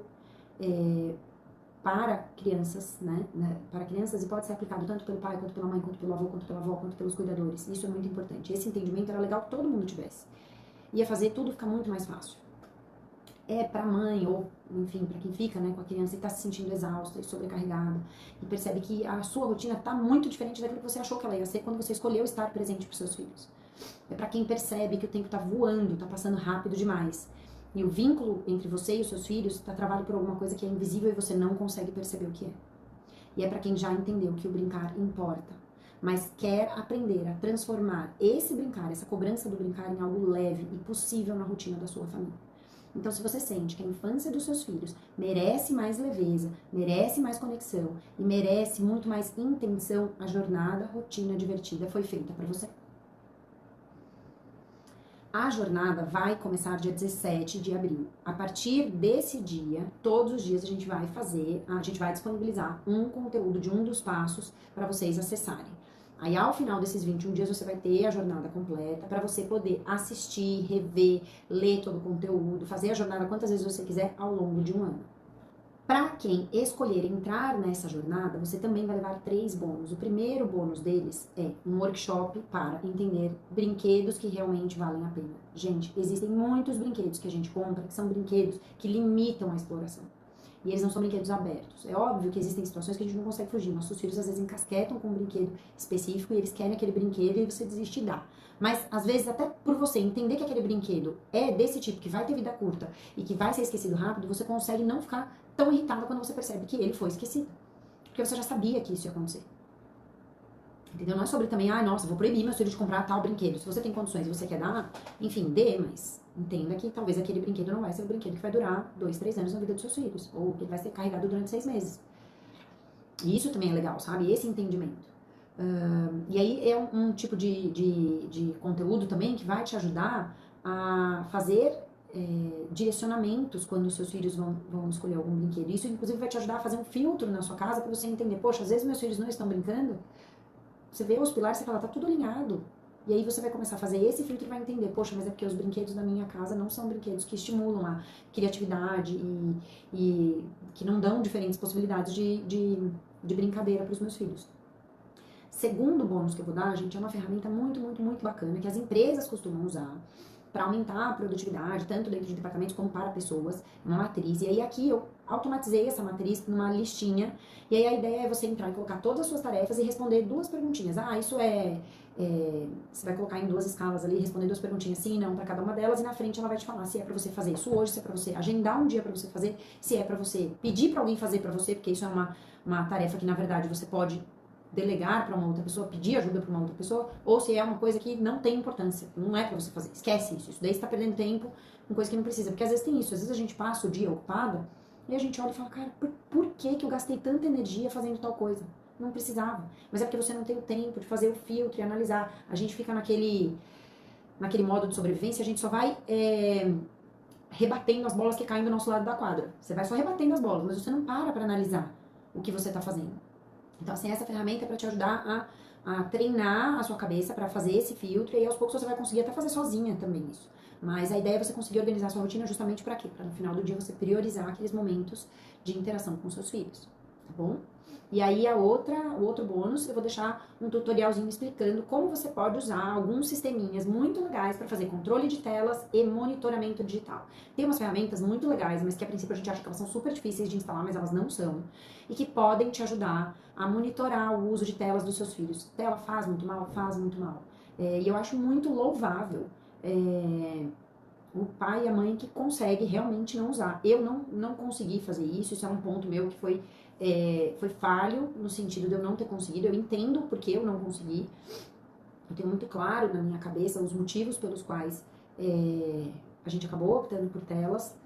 para crianças, né? Para crianças e pode ser aplicado tanto pelo pai, quanto pela mãe, quanto pelo avô, quanto pela avó, quanto pelos cuidadores. Isso é muito importante. Esse entendimento era legal que todo mundo tivesse. Ia fazer tudo ficar muito mais fácil. É para mãe ou, enfim, para quem fica, né, com a criança e está se sentindo exausta e sobrecarregada e percebe que a sua rotina está muito diferente daquilo que você achou que ela ia ser quando você escolheu estar presente para os seus filhos. É para quem percebe que o tempo está voando, está passando rápido demais. E o vínculo entre você e os seus filhos está travado por alguma coisa que é invisível e você não consegue perceber o que é. E é para quem já entendeu que o brincar importa, mas quer aprender a transformar esse brincar, essa cobrança do brincar em algo leve e possível na rotina da sua família. Então, se você sente que a infância dos seus filhos merece mais leveza, merece mais conexão e merece muito mais intenção, a jornada, rotina divertida foi feita para você. A jornada vai começar dia 17 de abril. A partir desse dia, todos os dias a gente vai disponibilizar um conteúdo de um dos passos para vocês acessarem. Aí, ao final desses 21 dias, você vai ter a jornada completa para você poder assistir, rever, ler todo o conteúdo, fazer a jornada quantas vezes você quiser ao longo de um ano. Para quem escolher entrar nessa jornada, você também vai levar 3 bônus. O primeiro bônus deles é um workshop para entender brinquedos que realmente valem a pena. Gente, existem muitos brinquedos que a gente compra que são brinquedos que limitam a exploração. E eles não são brinquedos abertos. É óbvio que existem situações que a gente não consegue fugir. Nossos filhos às vezes encasquetam com um brinquedo específico e eles querem aquele brinquedo e você desiste e dá. Mas às vezes até por você entender que aquele brinquedo é desse tipo, que vai ter vida curta e que vai ser esquecido rápido, você consegue não ficar tão irritada quando você percebe que ele foi esquecido. Porque você já sabia que isso ia acontecer. Entendeu? Não é sobre também, nossa, vou proibir meus filhos de comprar tal brinquedo. Se você tem condições e você quer dar, enfim, dê, mas entenda que talvez aquele brinquedo não vai ser o brinquedo que vai durar 2, 3 anos na vida dos seus filhos. Ou que ele vai ser carregado durante 6 meses. E isso também é legal, sabe? Esse entendimento. E aí é um tipo de conteúdo também que vai te ajudar a fazer direcionamentos quando os seus filhos vão escolher algum brinquedo. Isso, inclusive, vai te ajudar a fazer um filtro na sua casa para você entender, poxa, às vezes meus filhos não estão brincando. Você vê os pilares e você fala, tá tudo alinhado. E aí você vai começar a fazer esse filtro e vai entender, poxa, mas é porque os brinquedos da minha casa não são brinquedos que estimulam a criatividade e que não dão diferentes possibilidades de brincadeira para os meus filhos. Segundo bônus que eu vou dar, gente, é uma ferramenta muito, muito, muito bacana que as empresas costumam usar para aumentar a produtividade, tanto dentro de departamentos como para pessoas, uma matriz. E aí aqui eu automatizei essa matriz numa listinha, e aí a ideia é você entrar e colocar todas as suas tarefas e responder 2 perguntinhas. Ah, isso você vai colocar em 2 escalas ali, responder 2 perguntinhas sim e não para cada uma delas, e na frente ela vai te falar se é para você fazer isso hoje, se é para você agendar um dia para você fazer, se é para você pedir para alguém fazer para você, porque isso é uma tarefa que na verdade você pode delegar para uma outra pessoa, pedir ajuda para uma outra pessoa, ou se é uma coisa que não tem importância, não é para você fazer, esquece isso daí você tá perdendo tempo com coisa que não precisa, porque às vezes tem isso, às vezes a gente passa o dia ocupada e a gente olha e fala, cara, por que que eu gastei tanta energia fazendo tal coisa? Não precisava, mas é porque você não tem o tempo de fazer o filtro e analisar, a gente fica naquele modo de sobrevivência, a gente só vai rebatendo as bolas que caem do nosso lado da quadra, você vai só rebatendo as bolas, mas você não para analisar o que você tá fazendo. Então, assim, essa ferramenta é para te ajudar a treinar a sua cabeça para fazer esse filtro, e aí aos poucos você vai conseguir até fazer sozinha também isso. Mas a ideia é você conseguir organizar a sua rotina justamente para quê? Para no final do dia você priorizar aqueles momentos de interação com seus filhos, tá bom? E aí o outro bônus, eu vou deixar um tutorialzinho explicando como você pode usar alguns sisteminhas muito legais para fazer controle de telas e monitoramento digital. Tem umas ferramentas muito legais, mas que a princípio a gente acha que elas são super difíceis de instalar, mas elas não são. E que podem te ajudar a monitorar o uso de telas dos seus filhos. Tela faz muito mal? Faz muito mal. E eu acho muito louvável o pai e a mãe que consegue realmente não usar. Eu não consegui fazer isso é um ponto meu que foi falho, no sentido de eu não ter conseguido. Eu entendo porque eu não consegui. Eu tenho muito claro na minha cabeça os motivos pelos quais a gente acabou optando por telas.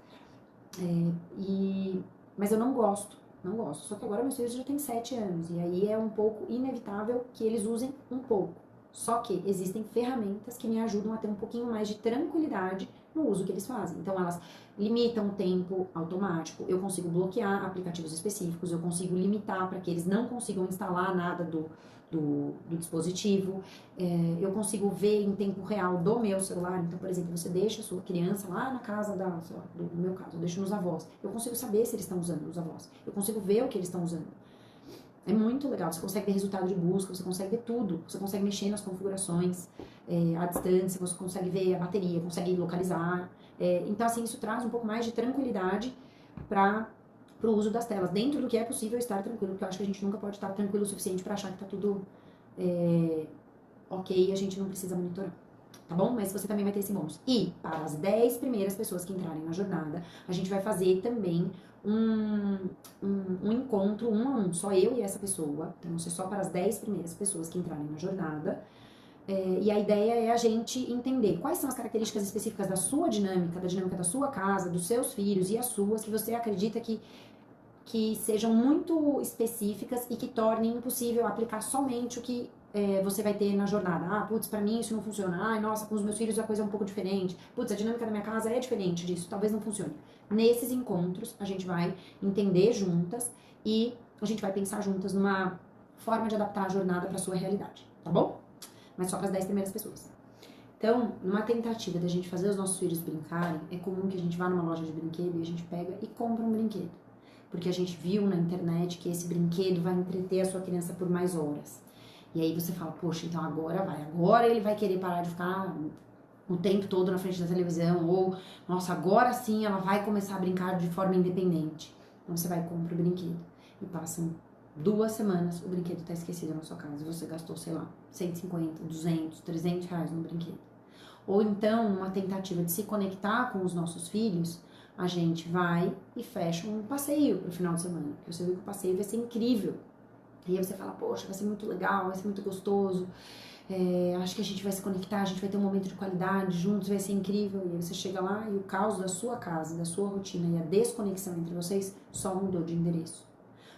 Mas eu não gosto. Não gosto. Só que agora meus filhos já têm 7 anos. E aí é um pouco inevitável que eles usem um pouco. Só que existem ferramentas que me ajudam a ter um pouquinho mais de tranquilidade no uso que eles fazem. Então, elas limitam o tempo automático, eu consigo bloquear aplicativos específicos, eu consigo limitar para que eles não consigam instalar nada do dispositivo, eu consigo ver em tempo real do meu celular. Então, por exemplo, você deixa a sua criança lá na casa sei lá, do meu caso, eu deixo nos avós, eu consigo saber se eles estão usando os avós, eu consigo ver o que eles estão usando. É muito legal, você consegue ver resultado de busca, você consegue ver tudo, você consegue mexer nas configurações, à distância, você consegue ver a bateria, consegue localizar. Então, assim, isso traz um pouco mais de tranquilidade para o uso das telas, dentro do que é possível estar tranquilo, porque eu acho que a gente nunca pode estar tranquilo o suficiente para achar que está tudo ok e a gente não precisa monitorar. Tá bom? Mas você também vai ter esse bônus. E para as 10 primeiras pessoas que entrarem na jornada, a gente vai fazer também um encontro 1 a 1, só eu e essa pessoa. Então, isso é só para as 10 primeiras pessoas que entrarem na jornada. E a ideia é a gente entender quais são as características específicas da sua dinâmica, da dinâmica da sua casa, dos seus filhos e as suas, que você acredita que sejam muito específicas e que tornem impossível aplicar somente o que você vai ter na jornada. Ah, putz, pra mim isso não funciona. Ai, nossa, com os meus filhos a coisa é um pouco diferente. Putz, a dinâmica da minha casa é diferente disso, talvez não funcione. Nesses encontros, a gente vai entender juntas e a gente vai pensar juntas numa forma de adaptar a jornada para sua realidade, tá bom? Mas só para as 10 primeiras pessoas. Então, numa tentativa da gente fazer os nossos filhos brincarem, é comum que a gente vá numa loja de brinquedo e a gente pega e compra um brinquedo. Porque a gente viu na internet que esse brinquedo vai entreter a sua criança por mais horas. E aí você fala, poxa, então agora ele vai querer parar de ficar o tempo todo na frente da televisão, ou, nossa, agora sim ela vai começar a brincar de forma independente. Então você vai e compra o brinquedo. E passam 2 semanas, o brinquedo tá esquecido na sua casa. E você gastou, sei lá, 150, 200, 300 reais no brinquedo. Ou então, numa tentativa de se conectar com os nossos filhos, a gente vai e fecha um passeio pro final de semana. Porque você viu que o passeio vai ser incrível. E aí você fala, poxa, vai ser muito legal, vai ser muito gostoso. Acho que a gente vai se conectar, a gente vai ter um momento de qualidade juntos, vai ser incrível. E aí você chega lá e o caos da sua casa, da sua rotina e a desconexão entre vocês só mudou de endereço.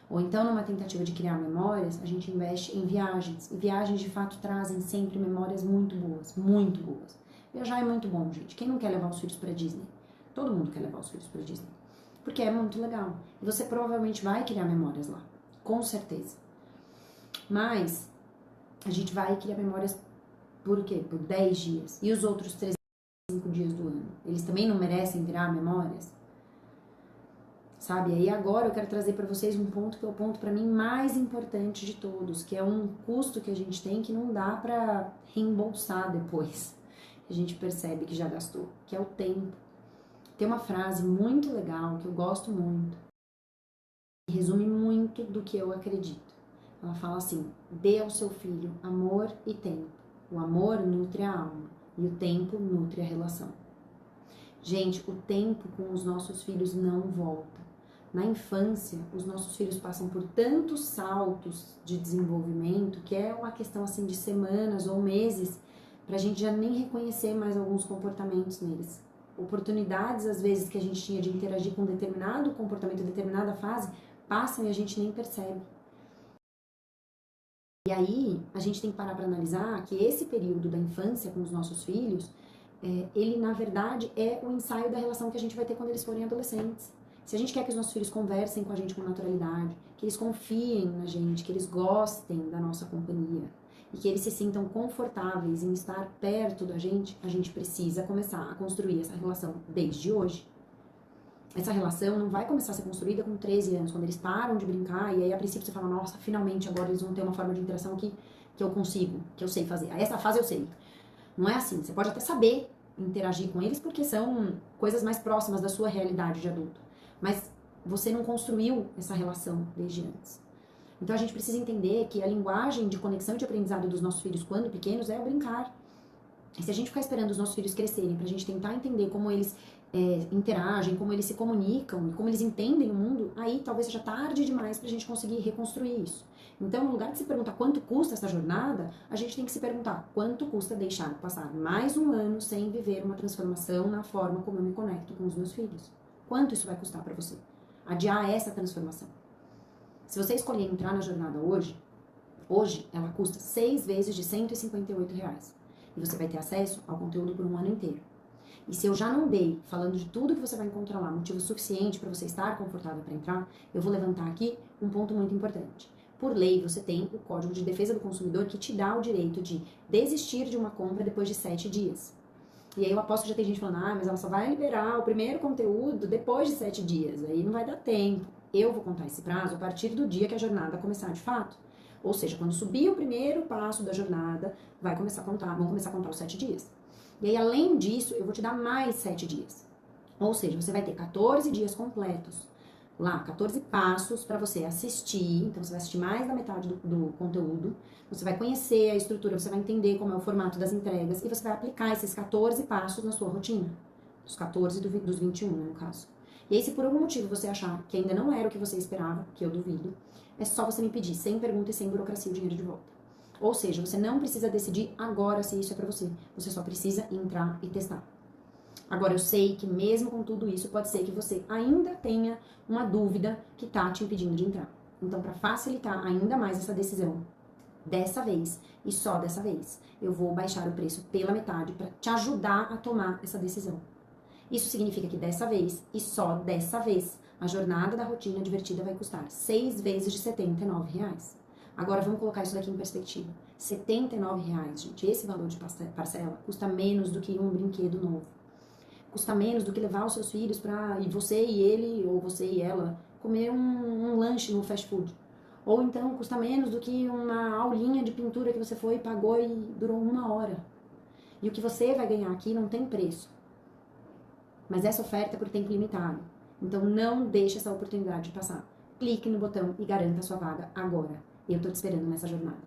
Ou então, numa tentativa de criar memórias, a gente investe em viagens. E viagens, de fato, trazem sempre memórias muito boas, muito boas. Viajar é muito bom, gente. Quem não quer levar os filhos pra Disney? Todo mundo quer levar os filhos pra Disney. Porque é muito legal. E você provavelmente vai criar memórias lá. Com certeza. Mas a gente vai criar memórias por quê? Por 10 dias. E os outros 305 dias do ano? Eles também não merecem virar memórias? Sabe? E aí agora eu quero trazer para vocês um ponto que é o ponto para mim mais importante de todos, que é um custo que a gente tem que não dá para reembolsar depois. a gente percebe que já gastou, que é o tempo. Tem uma frase muito legal que eu gosto muito, que resume muito do que eu acredito. Ela fala assim: dê ao seu filho amor e tempo. O amor nutre a alma e o tempo nutre a relação. Gente, o tempo com os nossos filhos não volta. Na infância, os nossos filhos passam por tantos saltos de desenvolvimento que é uma questão assim de semanas ou meses para a gente já nem reconhecer mais alguns comportamentos neles. Oportunidades, às vezes, que a gente tinha de interagir com determinado comportamento, determinada fase, passam e a gente nem percebe. E aí, a gente tem que parar para analisar que esse período da infância com os nossos filhos, ele, na verdade, é o ensaio da relação que a gente vai ter quando eles forem adolescentes. Se a gente quer que os nossos filhos conversem com a gente com naturalidade, que eles confiem na gente, que eles gostem da nossa companhia e que eles se sintam confortáveis em estar perto da gente, a gente precisa começar a construir essa relação desde hoje. Essa relação não vai começar a ser construída com 13 anos, quando eles param de brincar e aí a princípio você fala, nossa, finalmente agora eles vão ter uma forma de interação que eu consigo, que eu sei fazer. Essa fase eu sei. Não é assim. Você pode até saber interagir com eles porque são coisas mais próximas da sua realidade de adulto. Mas você não construiu essa relação desde antes. Então a gente precisa entender que a linguagem de conexão e de aprendizado dos nossos filhos quando pequenos é o brincar. E se a gente ficar esperando os nossos filhos crescerem pra gente tentar entender como eles interagem, como eles se comunicam e como eles entendem o mundo, aí talvez seja tarde demais pra gente conseguir reconstruir isso. Então, no lugar de se perguntar quanto custa essa jornada, a gente tem que se perguntar quanto custa deixar passar mais um ano sem viver uma transformação na forma como eu me conecto com os meus filhos. Quanto isso vai custar pra você? Adiar essa transformação. Se você escolher entrar na jornada hoje ela custa 6 vezes de R$158. E você vai ter acesso ao conteúdo por um ano inteiro. E se eu já não dei, falando de tudo que você vai encontrar lá, motivo suficiente para você estar confortável para entrar, eu vou levantar aqui um ponto muito importante. Por lei, você tem o Código de Defesa do Consumidor que te dá o direito de desistir de uma compra depois de 7 dias. E aí eu aposto que já tem gente falando, mas ela só vai liberar o primeiro conteúdo depois de 7 dias. Aí não vai dar tempo. Eu vou contar esse prazo a partir do dia que a jornada começar de fato. Ou seja, quando subir o primeiro passo da jornada, vão começar a contar os 7 dias. E aí, além disso, eu vou te dar mais 7 dias. Ou seja, você vai ter 14 dias completos. Lá, 14 passos para você assistir. Então, você vai assistir mais da metade do conteúdo. Você vai conhecer a estrutura, você vai entender como é o formato das entregas. E você vai aplicar esses 14 passos na sua rotina. Dos 14 dos 21, né, no caso. E aí, se por algum motivo você achar que ainda não era o que você esperava, que eu duvido, é só você me pedir, sem pergunta e sem burocracia, o dinheiro de volta. Ou seja, você não precisa decidir agora se isso é pra você. Você só precisa entrar e testar. Agora, eu sei que mesmo com tudo isso, pode ser que você ainda tenha uma dúvida que tá te impedindo de entrar. Então, para facilitar ainda mais essa decisão, dessa vez e só dessa vez, eu vou baixar o preço pela metade para te ajudar a tomar essa decisão. Isso significa que dessa vez, e só dessa vez, a jornada da rotina divertida vai custar 6 vezes de R$79. Agora vamos colocar isso daqui em perspectiva. R$79, gente, esse valor de parcela custa menos do que um brinquedo novo. Custa menos do que levar os seus filhos e você e ele, ou você e ela, comer um lanche no fast food. Ou então custa menos do que uma aulinha de pintura que você foi e pagou e durou 1 hora. E o que você vai ganhar aqui não tem preço. Mas essa oferta é por tempo limitado. Então não deixe essa oportunidade passar. Clique no botão e garanta a sua vaga agora. Eu tô te esperando nessa jornada.